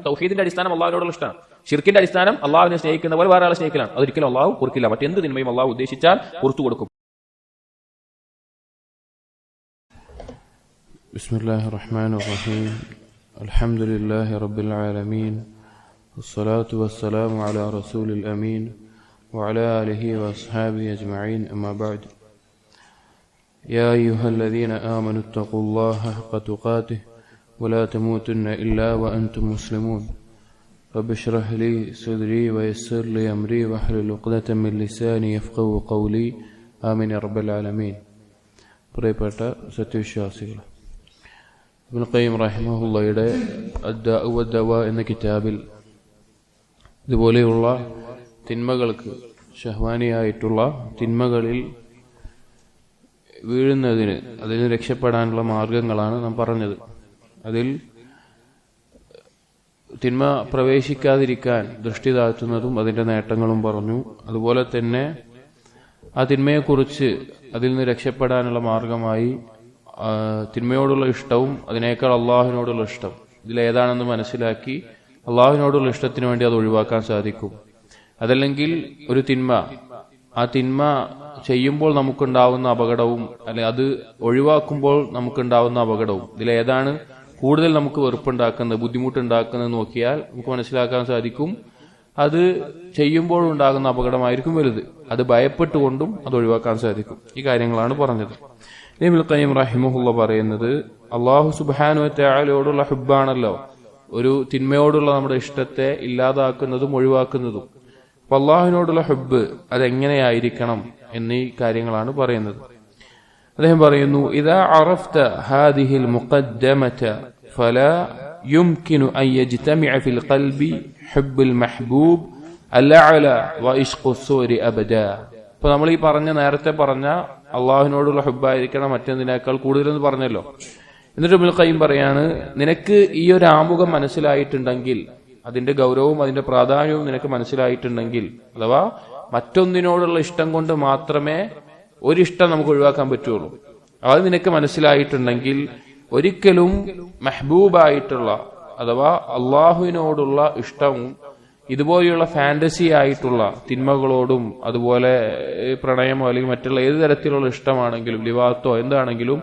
തൗഹീദിന്റെ അടിസ്ഥാനം അള്ളാഹുവിനോടുള്ള ഇഷ്ടമാണ്. ഷിർക്കിന്റെ അടിസ്ഥാനം അള്ളാഹുവിനെ സ്നേഹിക്കുന്ന പോലെ വേറെ ആളെ സ്നേഹിക്കലാണ്. അതൊരിക്കലും അള്ളാഹു പൊറുക്കില്ല. മറ്റെന്ത് തിന്മയും അള്ളാഹു ഉദ്ദേശിച്ചാൽ പുറത്തു കൊടുക്കും. ബിസ്മില്ലാഹിർ റഹ്മാനിർ റഹീം. അൽഹംദുലില്ലാഹി റബ്ബിൽ ആലമീൻ. വസ്സലാത്തു വസ്സലാമു അലാ റസൂലിൽ അമീൻ വഅലാ ആലിഹി വഅസ്ഹാബിഹി അജ്മഈൻ. അമ്മാ ബഅദ്. യാ അയ്യുഹല്ലദീന ആമനു ഇത്തഖുല്ലാഹ ഹഖ്ക തുഖാതിഹി വലാ തമൂതുന്ന ഇല്ലാ വഅൻതും മുസ്ലിമൂൻ. റബ്ബി ഇശ്റഹ് ലീ സദ്രീ വയസ്സിർ ലീ അംരീ വഹ്ലുൽ ഉഖ്ദതം മിൻ ലിസാനി യഫ്ഖഹു ഖൗലി. ആമീൻ യാ റബ്ബൽ ആലമീൻ. പ്രിയപ്പെട്ട സത്യവിശ്വാസികളെ, ഇബ്നുൽ ഖയ്യിം റഹിമഹുള്ളയുടെ അദ്ദാഉ വദ്ദവാ എന്ന കിതാബിൽ ഇതുപോലെയുള്ള തിന്മകൾക്ക്, ഷഹ്വാനിയായിട്ടുള്ള തിന്മകളിൽ വീഴുന്നതിന്, അതിന് രക്ഷപ്പെടാനുള്ള മാർഗങ്ങളാണ് നാം പറഞ്ഞത്. അതിൽ തിന്മ പ്രവേശിക്കാതിരിക്കാൻ ദൃഷ്ടി താഴ്ത്തുന്നതും അതിന്റെ നേട്ടങ്ങളും പറഞ്ഞു. അതുപോലെ തന്നെ ആ തിന്മയെക്കുറിച്ച് അതിൽ നിന്ന് രക്ഷപ്പെടാനുള്ള മാർഗമായി തിന്മയോടുള്ള ഇഷ്ടവും അതിനേക്കാൾ അള്ളാഹുവിനോടുള്ള ഇഷ്ടം, ഇതിലേതാണെന്ന് മനസ്സിലാക്കി അള്ളാഹുവിനോടുള്ള ഇഷ്ടത്തിന് വേണ്ടി അത് ഒഴിവാക്കാൻ സാധിക്കും. അതല്ലെങ്കിൽ ഒരു തിന്മ, ആ തിന്മ ചെയ്യുമ്പോൾ നമുക്കുണ്ടാവുന്ന അപകടവും അല്ലെ അത് ഒഴിവാക്കുമ്പോൾ നമുക്കുണ്ടാവുന്ന അപകടവും, ഇതിലേതാണ് കൂടുതൽ നമുക്ക് വെറുപ്പുണ്ടാക്കുന്നത്, ബുദ്ധിമുട്ടുണ്ടാക്കുന്നത് നോക്കിയാൽ നമുക്ക് മനസ്സിലാക്കാൻ സാധിക്കും അത് ചെയ്യുമ്പോൾ ഉണ്ടാകുന്ന അപകടമായിരിക്കും വലുത്. അത് ഭയപ്പെട്ടുകൊണ്ടും അത് ഒഴിവാക്കാൻ സാധിക്കും. ഈ കാര്യങ്ങളാണ് പറഞ്ഞത്. ഇബ്നുൽ ഖയ്യിം റഹിമഹുള്ള പറയുന്നത്, അല്ലാഹു സുബ്ഹാനഹു വ തആലയോടുള്ള ഹുബ്ബാണല്ലോ ഒരു തിന്മയോടുള്ള നമ്മുടെ ഇഷ്ടത്തെ ഇല്ലാതാക്കുന്നതും ഒഴിവാക്കുന്നതും. അപ്പൊ അള്ളാഹുവിനോടുള്ള ഹുബ്ബ് അതെങ്ങനെയായിരിക്കണം എന്നീ കാര്യങ്ങളാണ് പറയുന്നത്. അദ്ദേഹം പറയുന്നു, ഇദാ അറഫ്ത ഹാദിഹിൽ മുഖദ്ദമത ഫലാ യുംകിനു അൻ യജ്തമിഅ ഫിൽ ഖൽബി ഹുബ്ബുൽ മഹ്ബൂബ് അൽഅല വഇശ്ഖുസ് സൂരി അബദാ. അപ്പൊ നമ്മൾ ഈ നേരത്തെ പറഞ്ഞ അള്ളാഹുവിനോടുള്ള ഹുബ്ബായിരിക്കണം മറ്റെന്തിനേക്കാൾ കൂടുതലെന്ന് പറഞ്ഞല്ലോ. എന്നിട്ട് ഇബ്നുൽ ഖയ്യിം പറയാണ്, നിനക്ക് ഈ ഒരു ആമുഖം മനസ്സിലായിട്ടുണ്ടെങ്കിൽ, അതിന്റെ ഗൗരവവും അതിന്റെ പ്രാധാന്യവും നിനക്ക് മനസ്സിലായിട്ടുണ്ടെങ്കിൽ, അഥവാ മറ്റൊന്നിനോടുള്ള ഇഷ്ടം കൊണ്ട് മാത്രമേ ഒരിഷ്ടം നമുക്ക് ഒഴിവാക്കാൻ പറ്റുള്ളൂ, അത് നിനക്ക് മനസ്സിലായിട്ടുണ്ടെങ്കിൽ ഒരിക്കലും മെഹബൂബായിട്ടുള്ള അഥവാ അള്ളാഹുവിനോടുള്ള ഇഷ്ടവും ഇതുപോലെയുള്ള ഫാന്റസി ആയിട്ടുള്ള തിന്മകളോടും അതുപോലെ പ്രണയമോ അല്ലെങ്കിൽ മറ്റുള്ള ഏത് തരത്തിലുള്ള ഇഷ്ടമാണെങ്കിലും ലിവാത്തോ എന്താണെങ്കിലും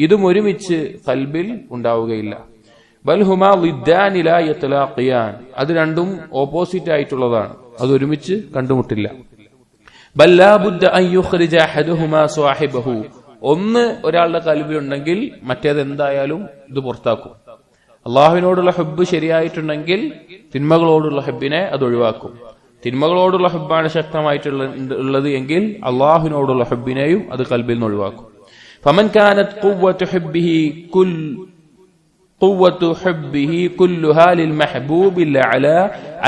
ഇതും ഒരുമിച്ച് ഖൽബിൽ ഉണ്ടാവുകയില്ല. ബൽഹുമാ ളിദ്ദാനി ലാ യതലാഖിയാൻ, അത് രണ്ടും ഓപ്പോസിറ്റ് ആയിട്ടുള്ളതാണ്, അത് ഒരുമിച്ച് കണ്ടുമുട്ടില്ല. ബൽ ലാ ബുദ്ദ അൻ യുഖ്രിജ അഹദുഹുമാ സ്വാഹിബഹു, ഒന്ന് ഒരാളുടെ ഖൽബിൽ ഉണ്ടെങ്കിൽ മറ്റേത് എന്തായാലും ഇത് പുറത്താക്കും. അള്ളാഹുവിനോടുള്ള ഹുബ്ബ് ശരിയായിട്ടുണ്ടെങ്കിൽ തിന്മകളോടുള്ള ഹുബ്ബിനെ അത് ഒഴിവാക്കും. തിന്മകളോടുള്ള ഹുബ്ബാണ് ശക്തമായിട്ടുള്ളത് എങ്കിൽ അള്ളാഹുവിനോടുള്ള ഹുബ്ബിനെയും അത് ഖൽബിൽ നിന്ന് ഒഴിവാക്കും. ഫമൻ കാനത് ഖുവ്വതു ഹുബ്ബിഹി കുല്ലുഹാ ലിൽ മഹ്ബൂബിൽ അലാ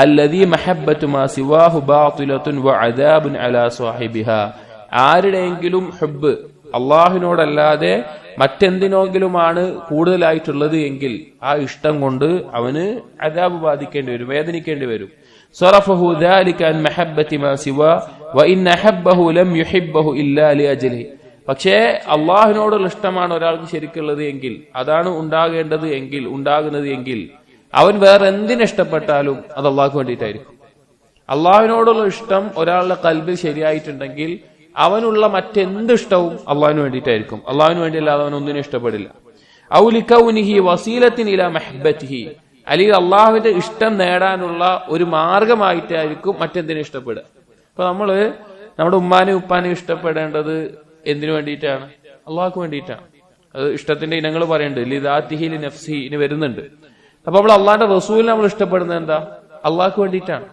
അല്ലദീ മഹബ്ബതു മാ സിവാഹു ബാതിലത്തുൻ വഅദാബുൻ അലാ സാഹിബിഹാ. ആരുടെയെങ്കിലും ഹുബ്ബ് അള്ളാഹുവിനോടല്ലാതെ മറ്റെന്തിനെങ്കിലുമാണ് കൂടുതലായിട്ടുള്ളത് എങ്കിൽ ആ ഇഷ്ടം കൊണ്ട് അവന് അദാബ് ബാധിക്കേണ്ടി വരും, വേദനിക്കേണ്ടി വരും. സറഫഹു ദാലിക അൻ മഹബ്ബതി മാ സിവാ വഇൻ അഹബ്ബഹു ലം യുഹിബ്ബഹു ഇല്ലാ ലിഅജ്ലിഹി. പക്ഷേ അള്ളാഹുവിനോടുള്ള ഇഷ്ടമാണ് ഒരാൾക്ക് ശരിക്കുള്ളത് എങ്കിൽ, അതാണ് ഉണ്ടാകുന്നത് എങ്കിൽ അവൻ വേറെ എന്തിനിഷ്ടപ്പെട്ടാലും അത് അള്ളാഹ്ക്ക് വേണ്ടിയിട്ടായിരിക്കും. അള്ളാഹുവിനോടുള്ള ഇഷ്ടം ഒരാളുടെ ഖൽബിൽ ശരിയായിട്ടുണ്ടെങ്കിൽ അവനുള്ള മറ്റെന്തിഷ്ടവും അള്ളാഹുവിന് വേണ്ടിയിട്ടായിരിക്കും. അള്ളാഹുവിന് വേണ്ടിയല്ലാതെ അവൻ ഒന്നിനും ഇഷ്ടപ്പെടില്ല. ഔ ലികൗനിഹി വസീലത്തിൻ ഇലാ മഹബ്ബതിഹി, അല്ലെങ്കിൽ അള്ളാഹുവിന്റെ ഇഷ്ടം നേടാനുള്ള ഒരു മാർഗമായിട്ടായിരിക്കും മറ്റെന്തിനും ഇഷ്ടപ്പെടുക. അപ്പൊ നമ്മള് നമ്മുടെ ഉമ്മാനെയും ഉപ്പാനെയും ഇഷ്ടപ്പെടേണ്ടത് എന്തിനു വേണ്ടിയിട്ടാണ്? അള്ളാഹ്ക്ക് വേണ്ടിയിട്ടാണ്. അത് ഇഷ്ടത്തിന്റെ ഇനങ്ങൾ പറയുന്നുണ്ട്, ലിദാത്തിഹി ലിനഫ്സിഹി ഇനി വരുന്നുണ്ട്. അപ്പൊ നമ്മൾ അള്ളാഹിന്റെ റസൂലിനെ നമ്മൾ ഇഷ്ടപ്പെടുന്നത് എന്താ? അള്ളാഹ്ക്ക് വേണ്ടിയിട്ടാണ്.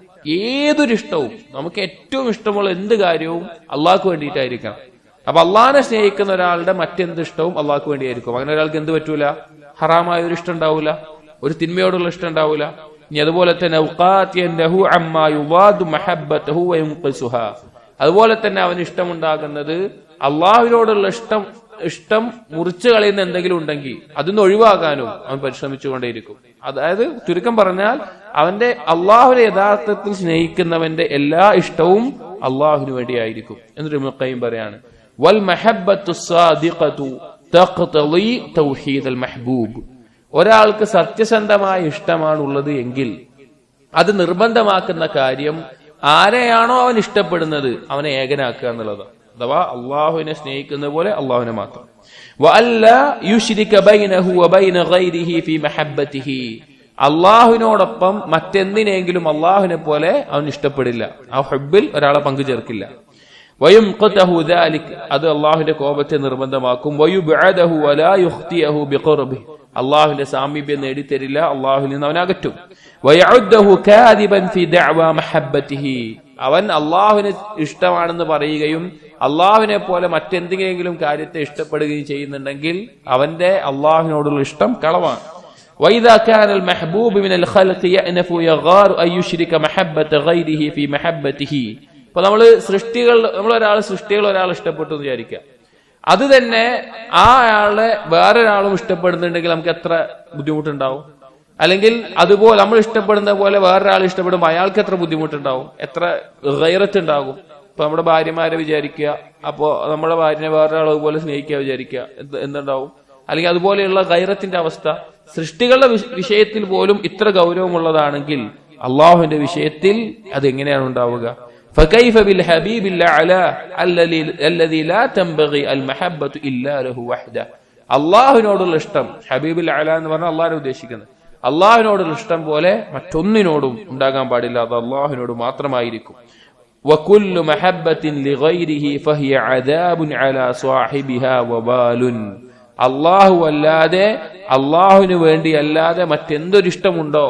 ഏതൊരു ഇഷ്ടവും, നമുക്ക് ഏറ്റവും ഇഷ്ടമുള്ള എന്ത് കാര്യവും അള്ളാഹ്ക്ക് വേണ്ടിയിട്ടായിരിക്കണം. അപ്പൊ അള്ളാഹിനെ സ്നേഹിക്കുന്ന ഒരാളുടെ മറ്റെന്ത് ഇഷ്ടവും അള്ളാഹ്ക്ക് വേണ്ടിയായിരിക്കും. അങ്ങനെ ഒരാൾക്ക് എന്ത് പറ്റൂല? ഹറാമായ ഒരു ഇഷ്ടം ഉണ്ടാവൂല, ഒരു തിന്മയോടുള്ള ഇഷ്ടം ഉണ്ടാവൂല. ഇനി അതുപോലെ തന്നെ അതുപോലെ തന്നെ അവന് ഇഷ്ടമുണ്ടാകുന്നത് അള്ളാഹുവിനോടുള്ള ഇഷ്ടം മുറിച്ചു കളയുന്ന എന്തെങ്കിലും ഉണ്ടെങ്കിൽ അതിന്ന് ഒഴിവാകാനും അവൻ പരിശ്രമിച്ചുകൊണ്ടേയിരിക്കും. അതായത് ചുരുക്കം പറഞ്ഞാൽ അവന്റെ അള്ളാഹുവിനെ യഥാർത്ഥത്തിൽ സ്നേഹിക്കുന്നവന്റെ എല്ലാ ഇഷ്ടവും അള്ളാഹുവിന് വേണ്ടിയായിരിക്കും. എന്നിട്ട് ഇബ്നുൽ ഖയ്യിം പറയാണ്, വൽ മഹബ്ബത്തു സ്സാദിഖതു തഖ്തളി തൗഹീദൽ മഹ്ബൂബ്. ഒരാൾക്ക് സത്യസന്ധമായ ഇഷ്ടമാണുള്ളത് എങ്കിൽ അത് നിർബന്ധമാക്കുന്ന കാര്യം ആരെയാണോ അവൻ ഇഷ്ടപ്പെടുന്നത് അവനെ ഏകനാക്കുക എന്നുള്ളത്. അഥവാ അള്ളാഹുവിനെ സ്നേഹിക്കുന്ന പോലെ അള്ളാഹുവിനെ മാത്രം. അള്ളാഹുവിനോടൊപ്പം മറ്റെന്തിനെങ്കിലും അള്ളാഹുവിനെ പോലെ അവൻ ഇഷ്ടപ്പെടില്ല. ആ ഹബ്ബിൽ ഒരാളെ പങ്കു ചേർക്കില്ല. അത് അള്ളാഹുവിന്റെ കോപത്തെ നിർബന്ധമാക്കും. അള്ളാഹുവിന്റെ സാമീപ്യം നേടിത്തരില്ല, അള്ളാഹുവിൽ നിന്ന് അവൻ അകറ്റും. അവൻ അള്ളാഹുവിന് ഇഷ്ടമാണെന്ന് പറയുകയും അള്ളാഹുവിനെ പോലെ മറ്റെന്തെങ്കിലും കാര്യത്തെ ഇഷ്ടപ്പെടുകയും ചെയ്യുന്നുണ്ടെങ്കിൽ അവന്റെ അള്ളാഹുവിനോടുള്ള ഇഷ്ടം കളവാണ്. وإذا كان المحبوب من الخلق يأنف يغار أن يشرك محبة غيره في محبته. ഇപ്പൊ നമ്മള് സൃഷ്ടികൾ ഒരാൾ ഇഷ്ടപ്പെട്ടു എന്ന് വിചാരിക്കുക. അത് തന്നെ ആ ആളെ വേറൊരാളും ഇഷ്ടപ്പെടുന്നുണ്ടെങ്കിൽ നമുക്ക് എത്ര ബുദ്ധിമുട്ടുണ്ടാവും? അല്ലെങ്കിൽ അതുപോലെ നമ്മൾ ഇഷ്ടപ്പെടുന്ന പോലെ വേറൊരാൾ ഇഷ്ടപ്പെടുമ്പോൾ അയാൾക്ക് എത്ര ബുദ്ധിമുട്ടുണ്ടാവും, എത്ര ഗൈറത്ത് ഉണ്ടാകും. ഇപ്പൊ നമ്മുടെ ഭാര്യമാരെ വിചാരിക്കുക, അപ്പോ നമ്മുടെ ഭാര്യനെ വേറൊരാൾ അതുപോലെ സ്നേഹിക്കുക വിചാരിക്കുക, എന്തുണ്ടാവും? അല്ലെങ്കിൽ അതുപോലെയുള്ള ഗൈറത്തിന്റെ അവസ്ഥ. സൃഷ്ടികളുടെ വിഷയത്തിൽ പോലും ഇത്ര ഗൗരവമുള്ളതാണെങ്കിൽ അള്ളാഹുവിന്റെ വിഷയത്തിൽ അത് എങ്ങനെയാണ് ഉണ്ടാവുക? فكيف بالحبيب الأعلى الذي لا تنبغي المحبة إلا له وحده. അള്ളാഹുവിനോടുള്ള ഇഷ്ടം, ഹബീബുൽ അഅല എന്ന് പറഞ്ഞാൽ അള്ളാഹിനെ ഉദ്ദേശിക്കുന്നത്, അള്ളാഹുവിനോടുള്ള ഇഷ്ടം പോലെ മറ്റൊന്നിനോടും ഉണ്ടാകാൻ പാടില്ല, അത് അള്ളാഹുവിനോട് മാത്രമായിരിക്കും. وكل محبة لغيره فهي عذاب على صاحبها وبال. അള്ളാഹു അല്ലാതെ, അള്ളാഹുവിന് വേണ്ടി അല്ലാതെ മറ്റെന്തൊരിഷ്ടമുണ്ടോ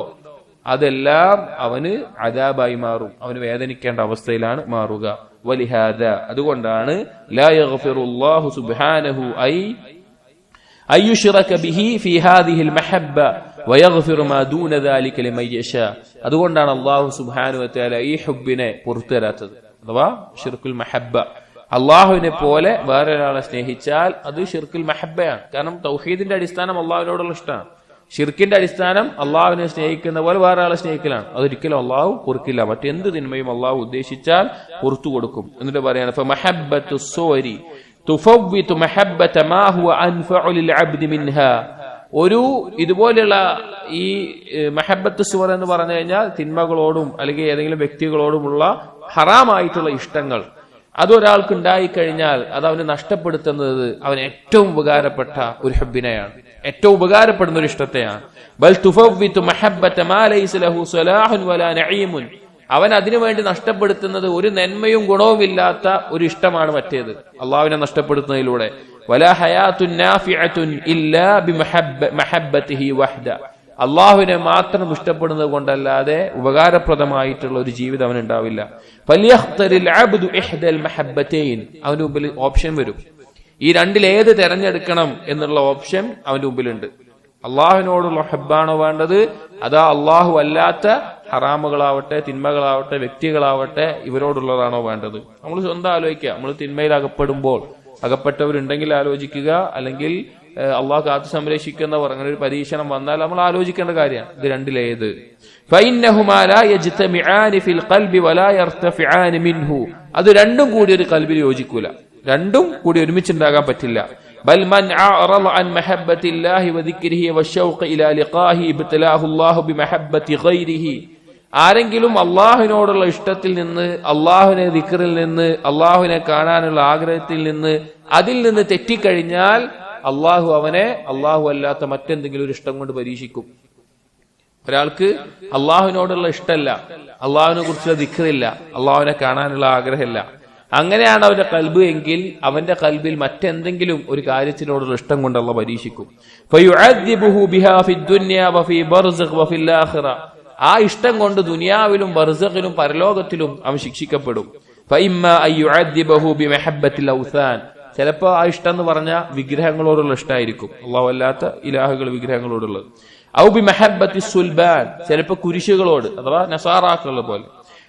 അതെല്ലാം അവന് അദാബായി മാറും, അവന് വേദനിക്കേണ്ട അവസ്ഥയിലാണ് മാറുക. വലിഹാദ, അതുകൊണ്ടാണ് ലാ യഗ്ഫിറുല്ലാഹു സുബ്ഹാനഹു അയ്യുശ്റക ബിഹി ഫീ ഹാദിഹിൽ മഹബ്ബ വയഗ്ഫിറു മാ ദൂന ദാലിക ലിമൻ യശാ. അതുകൊണ്ടാണ് അല്ലാഹു സുബ്ഹാനഹു വ തആല ഈ ഹുബ്ബിനെ പുറത്തു തരാത്തത്. അഥവാ ഷിർക്കുൽ മഹബ്ബ, അള്ളാഹുവിനെ പോലെ വേറൊരാളെ സ്നേഹിച്ചാൽ അത് ഷിർക്കുൽ മഹബ്ബയാണ്. കാരണം തൗഹീദിന്റെ അടിസ്ഥാനം അള്ളാഹുവിനോടുള്ള ഇഷ്ടമാണ്. ഷിർക്കിന്റെ അടിസ്ഥാനം അള്ളാഹുവിനെ സ്നേഹിക്കുന്ന പോലെ വേറെ ആളെ സ്നേഹിക്കലാണ്. അതൊരിക്കലും അള്ളാഹു പൊറുക്കില്ല. മറ്റെന്ത് തിന്മയും അള്ളാഹു ഉദ്ദേശിച്ചാൽ പുറത്തു കൊടുക്കും. എന്നിട്ട് പറയാണ് ഒരു ഇതുപോലെയുള്ള ഈ മഹബത്ത് സുവർ എന്ന് പറഞ്ഞു കഴിഞ്ഞാൽ തിന്മകളോടും അല്ലെങ്കിൽ ഏതെങ്കിലും വ്യക്തികളോടുമുള്ള ഹറാമായിട്ടുള്ള ഇഷ്ടങ്ങൾ അതൊരാൾക്ക് ഉണ്ടായിക്കഴിഞ്ഞാൽ അത് അവന് നഷ്ടപ്പെടുത്തുന്നത് അവന് ഏറ്റവും ഉപകാരപ്പെട്ട ഒരു ഹബ്ബിനെയാണ്, ഏറ്റവും ഉപകാരപ്പെടുന്ന ഒരു ഇഷ്ടത്തെയാണ്. ബൽ തുഫവ്വിതു മഹബ്ബത മാ ലൈസ ലഹു സലാഹുൻ വലാ നഈമുൻ. അവൻ അതിനുവേണ്ടി നഷ്ടപ്പെടുത്തുന്നത് ഒരു നന്മയും ഗുണവുമില്ലാത്ത ഒരു ഇഷ്ടമാണ് മറ്റേത്, അള്ളാഹുവിനെ നഷ്ടപ്പെടുത്തുന്നതിലൂടെ. വലാ ഹയാത്തുൻ നാഫിഅത്തുൻ ഇല്ലാ ബിമഹബ്ബതിഹി വഹ്ദ. അള്ളാഹുവിനെ മാത്രം ഇഷ്ടപ്പെടുന്നത് കൊണ്ടല്ലാതെ ഉപകാരപ്രദമായിട്ടുള്ള ഒരു ജീവിതം അവനുണ്ടാവില്ല. ഫലിയഖ്തരിൽ അബ്ദു ഇഹ്ദൽ മഹബ്ബതൈൻ. അവന്റെ മുമ്പിൽ ഓപ്ഷൻ വരും, ഈ രണ്ടിൽ ഏത് തെരഞ്ഞെടുക്കണം എന്നുള്ള ഓപ്ഷൻ അവന്റെ മുമ്പിലുണ്ട്. അള്ളാഹുവിനോടുള്ള ഹബ്ബാണോ വേണ്ടത്, അതാ അള്ളാഹു അല്ലാത്ത ഹറാമുകളാവട്ടെ തിന്മകളാവട്ടെ വ്യക്തികളാവട്ടെ ഇവരോടുള്ളതാണോ വേണ്ടത്? നമ്മൾ സ്വന്തം ആലോചിക്കുക. നമ്മൾ തിന്മയിൽ അകപ്പെട്ടവരുണ്ടെങ്കിൽ ആലോചിക്കുക, അല്ലെങ്കിൽ അള്ളാഹു കാത്തു സംരക്ഷിക്കുന്നവർ അങ്ങനെ ഒരു പരീക്ഷണം വന്നാൽ നമ്മൾ ആലോചിക്കേണ്ട കാര്യമാണ് ഇത് രണ്ടിലേത്. അത് രണ്ടും കൂടി ഒരു ഖൽബിൽ യോജിക്കൂല, രണ്ടും കൂടി ഒരുമിച്ചുണ്ടാകാൻ പറ്റില്ല. ബൽ മൻ അഅറള അൻ മഹബ്ബത്തില്ലാഹി വദിക്രിഹി വശൗഖ ഇലാ ലിഖാഹി ഇബ്തലാഹു അല്ലാഹു ബിമഹബ്ബത്തി ഗൈരിഹി. ആരെങ്കിലും അള്ളാഹുവിനോടുള്ള ഇഷ്ടത്തിൽ നിന്ന്, അള്ളാഹുവിനെ ദിക്റിൽ നിന്ന്, അള്ളാഹുവിനെ കാണാനുള്ള ആഗ്രഹത്തിൽ നിന്ന്, അതിൽ നിന്ന് തെറ്റിക്കഴിഞ്ഞാൽ അള്ളാഹു അവനെ അള്ളാഹു അല്ലാത്ത മറ്റെന്തെങ്കിലും ഒരു ഇഷ്ടം കൊണ്ട് പരീക്ഷിക്കും. ഒരാൾക്ക് അള്ളാഹുവിനോടുള്ള ഇഷ്ടമല്ല, അള്ളാഹുവിനെ കുറിച്ചുള്ള ദിക്റില്ല, അള്ളാഹുവിനെ കാണാനുള്ള ആഗ്രഹമില്ല, അങ്ങനെയാണ് അവന്റെ കൽബ് എങ്കിൽ അവന്റെ കൽബിൽ മറ്റെന്തെങ്കിലും ഒരു കാര്യത്തിനോടുള്ള ഇഷ്ടം കൊണ്ട് അള്ളാഹു പരീക്ഷിക്കും. ആ ഇഷ്ടം കൊണ്ട് ദുനിയാവിലും ബർസഖിലും പരലോകത്തിലും അവൻ ശിക്ഷിക്കപ്പെടും. ചിലപ്പോ ആ ഇഷ്ടം എന്ന് പറഞ്ഞ വിഗ്രഹങ്ങളോടുള്ള ഇഷ്ടമായിരിക്കും, അള്ളാഹു അല്ലാത്ത ഇലാഹുകൾ വിഗ്രഹങ്ങളോടുള്ളത്. ഔ ബി മഹബ്ബത്തി സുൽബാൻ, ചിലപ്പോ കുരിശുകളോട് അഥവാ നസാറാക്കളുടെ പോലെ.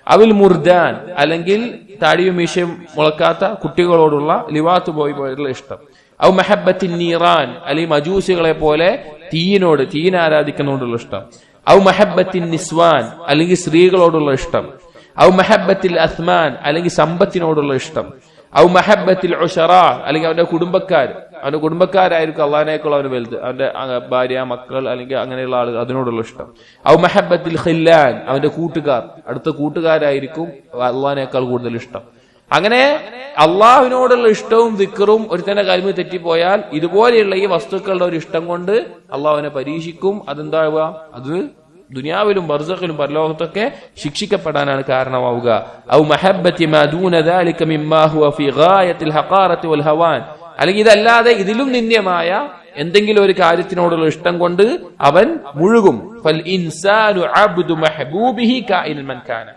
അവിൽ മുർദാൻ, അല്ലെങ്കിൽ താടിയും മീശയും മുളക്കാത്ത കുട്ടികളോടുള്ള ലിവാത്ത് പോലുള്ള ഇഷ്ടം. ഔ മഹബ്ബത്തി നീറാൻ, അല്ലെങ്കിൽ മജൂസികളെ പോലെ തീയിനെ ആരാധിക്കുന്നതോടുള്ള ഇഷ്ടം. ഔ മഹബ്ബത്തി നിസ്വാൻ, അല്ലെങ്കിൽ സ്ത്രീകളോടുള്ള ഇഷ്ടം. ഔ മഹബ്ബത്തിൽ അസ്മാൻ, അല്ലെങ്കിൽ സമ്പത്തിനോടുള്ള ഇഷ്ടം. ഔ മഹബ്ബത്തിൽ ഉശറാ, അല്ലെങ്കിൽ അവന്റെ കുടുംബക്കാർ, അവന്റെ കുടുംബക്കാരായിരിക്കും അള്ളാഹിനേക്കാൾ അവന് വലുത്, അവന്റെ ഭാര്യ, മക്കൾ അല്ലെങ്കിൽ അങ്ങനെയുള്ള ആളുകൾ, അതിനോടുള്ള ഇഷ്ടം. ഔ മഹബ്ബത്തിൽ ഖില്ലാൻ, അവന്റെ കൂട്ടുകാർ, അടുത്ത കൂട്ടുകാരായിരിക്കും അള്ളാഹിനേക്കാൾ കൂടുതൽ ഇഷ്ടം. അങ്ങനെ അള്ളാഹുവിനോടുള്ള ഇഷ്ടവും ദിക്റും ഒരുത്തന്റെ കൽമ തെറ്റിപ്പോയാൽ ഇതുപോലെയുള്ള ഈ വസ്തുക്കളുടെ ഒരു ഇഷ്ടം കൊണ്ട് അള്ളാഹുവിനെ പരീക്ഷിക്കും. അതെന്താവുക? അത് ദുനിയാവിലും ബർസഖിലും പരലോകത്തൊക്കെ ശിക്ഷിക്കപ്പെടാനാണ് കാരണമാവുക. ഔ മഹബ്ബത്തി മാ ദൂന ദാലിക മിമ്മാ ഹുവ ഫീ ഗായത്തിൽ ഹഖാറത്തി വൽ ഹവാൻ, അല്ലെങ്കിൽ ഇതല്ലാതെ ഇതിലും നിന്ദ്യമായ എന്തെങ്കിലും ഒരു കാര്യത്തിനോടുള്ള ഇഷ്ടം കൊണ്ട് അവൻ മുഴുകും. ഫൽ ഇൻസാനു അബ്ദു മഹബൂബിഹി കാഇനൻ മൻ കാന,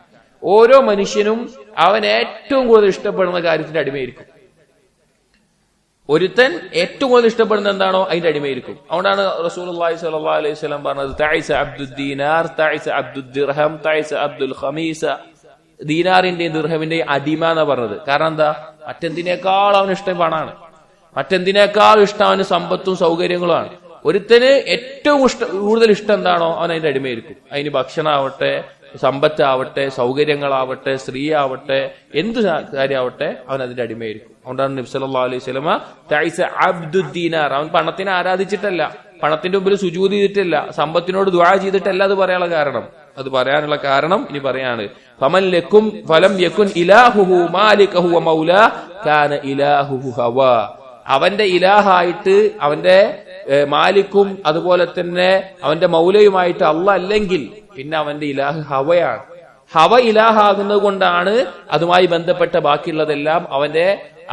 ഓരോ മനുഷ്യനും അവൻ ഏറ്റവും കൂടുതൽ ഇഷ്ടപ്പെടുന്ന കാര്യത്തിന്റെ അടിമയായിരിക്കും. ഒരുത്തൻ ഏറ്റവും കൂടുതൽ ഇഷ്ടപ്പെടുന്ന എന്താണോ അതിന്റെ അടിമയായിരിക്കും. അതുകൊണ്ടാണ് റസൂലുള്ളാഹി സ്വല്ലല്ലാഹു അലൈഹി വസല്ലം പറഞ്ഞത് തഈസ അബ്ദുദ് ദീനാർ തഈസ അബ്ദുദ് ദിർഹം തഈസ അബ്ദുൽ ഖമീസ. ദീനാറിന്റെയും ദിർഹമിന്റെയും അടിമ എന്നാ പറഞ്ഞത്. കാരണം എന്താ? മറ്റെന്തിനേക്കാൾ അവന് ഇഷ്ടം പണമാണ്, മറ്റെന്തിനേക്കാൾ ഇഷ്ടം അവന് സമ്പത്തും സൗകര്യങ്ങളുമാണ്. ഒരുത്തന് ഏറ്റവും കൂടുതൽ ഇഷ്ടം എന്താണോ അവൻ അതിന്റെ അടിമയായിരിക്കും. അതിന് ഭക്ഷണമാവട്ടെ, സമ്പത്താവട്ടെ, സൗകര്യങ്ങളാവട്ടെ, സ്ത്രീ ആവട്ടെ, എന്ത് കാര്യമാവട്ടെ അവൻ അതിന്റെ അടിമയായിരിക്കും. അതുകൊണ്ടാണ് നബി സല്ലല്ലാഹു അലൈഹി വസല്ലമ തഈസ അബ്ദുദ് ദീനാർ, അവൻ പണത്തിനെ ആരാധിച്ചിട്ടല്ല, പണത്തിന്റെ മുമ്പിൽ സുജൂദ് ചെയ്തിട്ടില്ല, സമ്പത്തിനോട് ദുആ ചെയ്തിട്ടല്ല അത് പറയാനുള്ള കാരണം. അത് പറയാനുള്ള കാരണം ഇനി പറയാണ്, ഫമൻ ലക്കും ഫലം യകുൻ ഇലാഹുഹു മാലികഹു വ മൗലാ കാന ഇലാഹുഹു ഹവാ. അവന്റെ ഇലാഹായിട്ട് അവന്റെ മാലിക്കും അതുപോലെ തന്നെ അവന്റെ മൗലയുമായിട്ട് അല്ലാഹ് അല്ലെങ്കിൽ പിന്നെ അവന്റെ ഇലാഹ് ഹവയാണ്. ഹവ ഇലാഹാകുന്നത് കൊണ്ടാണ് അതുമായി ബന്ധപ്പെട്ട ബാക്കിയുള്ളതെല്ലാം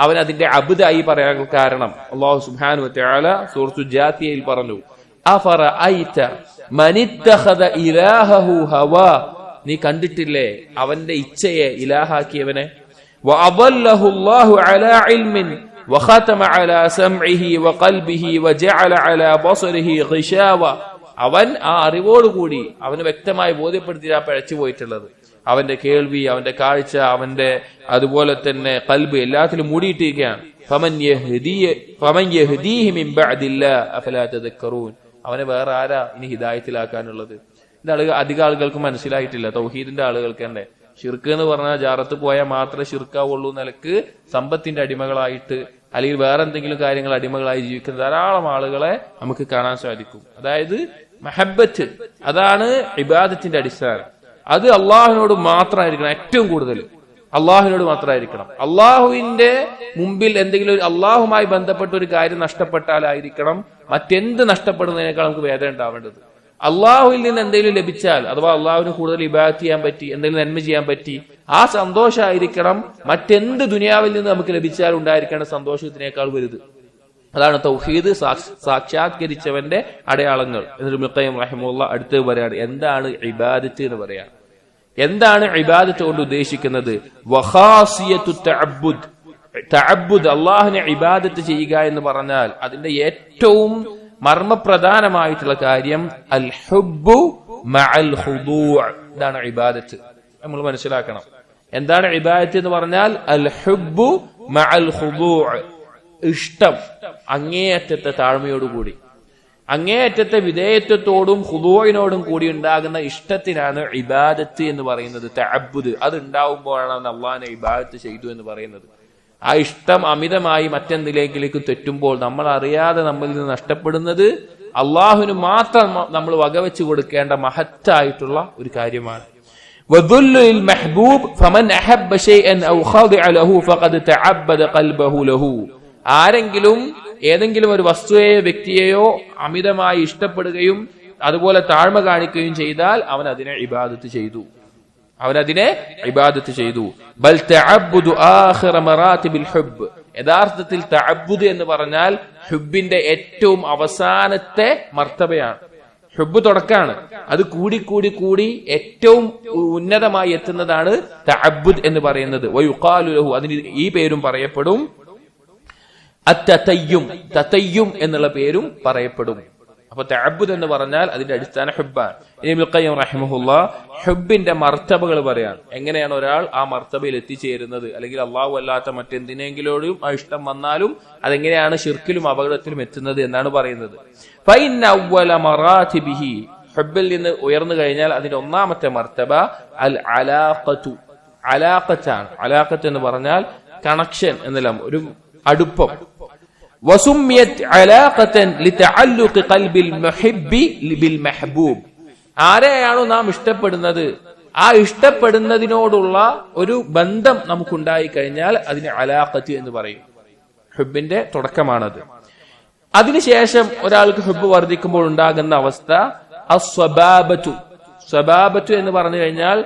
അവൻ അതിന്റെ അബ്ദായി പറയാൻ കാരണം. അല്ലാഹു സുബ്ഹാനഹു വ തആല സൂറത്തുൽ ജാത്തിയയിൽ പറഞ്ഞു, അഫറഅയ്ത മനിത്തഖദ ഇലാഹഹു ഹവാ, നീ കണ്ടിട്ടില്ലേ അവന്റെ ഇച്ഛയെ ഇലാഹാക്കിയവനെ. വഅദല്ലഹു അല്ലാഹു അലാ ഇൽമിൻ വഖതമ അലാ സമഇഹി വഖൽബിഹി വജഅല അലാ ബസരിഹി ഗിശാവ, അവൻ ആ അറിവോടുകൂടി അവന് വ്യക്തമായി ബോധ്യപ്പെടുത്തിയാ പഴച്ചു പോയിട്ടുള്ളത്. അവന്റെ കേൾവി, അവന്റെ കാഴ്ച, അവന്റെ അതുപോലെ തന്നെ ഖൽബ് എല്ലാത്തിലും മൂടിയിട്ടിരിക്കുകയാണ്. ഫമൻ യഹ്ദീഹി മിൻ ബഅദില്ലാ അഫലാ തദക്കറൂൻ, അവനെ വേറെ ആരാ ഇനി ഹിദായത്തിലാക്കാനുള്ളത്? ഇത് അധികം ആളുകൾക്ക് മനസ്സിലായിട്ടില്ല. തൗഹീദിന്റെ ആളുകൾക്ക് തന്നെ ഷിർക്ക് എന്ന് പറഞ്ഞാൽ ജാറത്ത് പോയാൽ മാത്രമേ ഷിർക്കാവുള്ളൂ നിലക്ക് സമ്പത്തിന്റെ അടിമകളായിട്ട് അല്ലെങ്കിൽ വേറെ എന്തെങ്കിലും കാര്യങ്ങൾ അടിമകളായി ജീവിക്കുന്ന ധാരാളം ആളുകളെ നമുക്ക് കാണാൻ സാധിക്കും. അതായത് മഹബ്ബത്ത്, അതാണ് ഇബാദത്തിന്റെ അടിസ്ഥാനം. അത് അള്ളാഹുവിനോട് മാത്രമായിരിക്കണം, ഏറ്റവും കൂടുതൽ അള്ളാഹുവിനോട് മാത്രമായിരിക്കണം. അള്ളാഹുവിന്റെ മുമ്പിൽ എന്തെങ്കിലും അള്ളാഹുമായി ബന്ധപ്പെട്ട ഒരു കാര്യം നഷ്ടപ്പെട്ടാലായിരിക്കണം മറ്റെന്ത് നഷ്ടപ്പെടുന്നതിനേക്കാൾ നമുക്ക് വേദന ഉണ്ടാവേണ്ടത്. അള്ളാഹുവിൽ നിന്ന് എന്തെങ്കിലും ലഭിച്ചാൽ അഥവാ അള്ളാഹുവിന് കൂടുതൽ ഇബാദത്ത് ചെയ്യാൻ പറ്റി, എന്തെങ്കിലും നന്മ ചെയ്യാൻ പറ്റി, ആ സന്തോഷമായിരിക്കണം മറ്റെന്ത് ദുനിയാവിൽ നിന്ന് നമുക്ക് ലഭിച്ചാൽ ഉണ്ടായിരിക്കേണ്ട സന്തോഷത്തിനേക്കാൾ വലുത്. അതാണ് തൗഹീദ് സാക്ഷാത്കരിച്ചവന്റെ അടയാളങ്ങൾ. എന്നിട്ട് ഇബ്നു ഖയ്യിം റഹിമഹുല്ലാഹ് അടുത്ത് പറയാണ്, എന്താണ് ഇബാദത്ത് എന്ന് പറയാം. എന്താണ് ഇബാദത്ത് കൊണ്ട് ഉദ്ദേശിക്കുന്നത്? വഖാസിയത്തു തഅബ്ബുദ്, തഅബ്ബുദ് അള്ളാഹുവിനെ ഇബാദത്ത് ചെയ്യുക എന്ന് പറഞ്ഞാൽ അതിന്റെ ഏറ്റവും മർമ്മപ്രധാനമായിട്ടുള്ള കാര്യം അൽ ഹുബ്ബു മഅൽ ഖുദൂഅ്. ഇതാണ് ഇബാദത്ത്. നമ്മൾ മനസ്സിലാക്കണം എന്താണ് ഇബാദത്ത് എന്ന് പറഞ്ഞാൽ. അൽ ഹുബ്ബു മഅൽ ഖുദൂഅ്, ഇഷ്ടം അങ്ങേയറ്റത്തെ താഴ്മയോടുകൂടി, അങ്ങേയറ്റത്തെ വിധേയത്വത്തോടും ഖുദൂഇനോടും കൂടി ഉണ്ടാകുന്ന ഇഷ്ടത്തിനാണ് ഇബാദത്ത് എന്ന് പറയുന്നത്. തഅബ്ബുദ് അത് ഉണ്ടാവുമ്പോഴാണ് അള്ളാഹിനെ ഇബാദത്ത് ചെയ്തു എന്ന് പറയുന്നത്. ആ ഇഷ്ടം അമിതമായി മറ്റെന്തിലേക്കിലേക്ക് തെറ്റുമ്പോൾ നമ്മൾ അറിയാതെ നമ്മളിൽ നിന്ന് നഷ്ടപ്പെടുന്നത് അള്ളാഹുവിന് മാത്രം നമ്മൾ വകവെച്ചു കൊടുക്കേണ്ട മഹത്തായിട്ടുള്ള ഒരു കാര്യമാണ്. വദുല്ലുൽ മഹ്ബൂബ് ഫമൻ അഹബ്ബ ശൈഅൻ ഔ ഖദിഅ ലഹു ഫഖദ് തഅബ്ബദ ഖൽബഹു ലഹു. ആരെങ്കിലും ഏതെങ്കിലും ഒരു വസ്തുവെയോ വ്യക്തിയെയോ അമിതമായി ഇഷ്ടപ്പെടുകയും അതുപോലെ താഴ്മ കാണിക്കുകയും ചെയ്താൽ അവൻ അതിനെ ഇബാദത്ത് ചെയ്തു, അവനതിനെ ഇബാദത്ത് ചെയ്തു. ബൽ തഅബ്ബുദു ആഖിറ മറാത്തിബിൽ ഹുബ്ബ്, യഥാർത്ഥത്തിൽ തഅബ്ബുദ് എന്ന് പറഞ്ഞാൽ ഹുബ്ബിന്റെ ഏറ്റവും അവസാനത്തെ മർത്തബയാണ്. ഹുബ്ബ് തുടക്കാണ്, അത് കൂടി കൂടി കൂടി ഏറ്റവും ഉന്നതമായി എത്തുന്നതാണ് തഅബ്ബുദ് എന്ന് പറയുന്നത്. വയുഖാലു ലഹു, അതിന് ഈ പേരും പറയപ്പെടും. അത്തതയ്യും, തതയ്യും എന്നുള്ള പേരും പറയപ്പെടും. അപ്പൊ തഅബ്ബുദ് എന്ന് പറഞ്ഞാൽ അതിന്റെ അടിസ്ഥാന ഹുബ്ബാണ്. ഇബ്നുൽ ഖയ്യിം റഹിമഹുല്ലാഹ് ഹുബ്ബിന്റെ മർത്തബകൾ പറയാണ്. എങ്ങനെയാണ് ഒരാൾ ആ മർത്തബയിൽ എത്തിച്ചേരുന്നത്, അല്ലെങ്കിൽ അള്ളാഹു അല്ലാത്ത മറ്റെന്തിനെങ്കിലോടും ആ ഇഷ്ടം വന്നാലും അതെങ്ങനെയാണ് ശിർക്കിലും അപകടത്തിലും എത്തുന്നത് എന്നാണ് പറയുന്നത്. ഫഇന്ന അവ്വല മറാതിബിഹി, ഹുബ്ബിൽ നിന്ന് ഉയർന്നു കഴിഞ്ഞാൽ അതിന്റെ ഒന്നാമത്തെ മർത്തബ അൽ അലാഖത്തു, അലാഖത്താണ്. അലാഖത്ത് എന്ന് പറഞ്ഞാൽ കണക്ഷൻ എന്നല്ല, ഒരു അടുപ്പം. വസുമ്മിയത് അലാഖതൻ ലിതഅല്ലുഖി ഖൽബിൽ മുഹിബ്ബി ബിൽ മഹ്ബൂബ്. ആരെയാണോ നാം ഇഷ്ടപ്പെടുന്നത് ആ ഇഷ്ടപ്പെടുന്നതിനോടുള്ള ഒരു ബന്ധം നമുക്കുണ്ടായി കഴിഞ്ഞാൽ അതിന് അലാഖത്ത് എന്ന് പറയും. ഹുബിന്റെ തുടക്കമാണത്. അതിനുശേഷം ഒരാൾക്ക് ഹുബ് വർദ്ധിക്കുമ്പോൾ ഉണ്ടാകുന്ന അവസ്ഥ അസ്വബാബത്തു. സ്വബാബത്തു എന്ന് പറഞ്ഞു കഴിഞ്ഞാൽ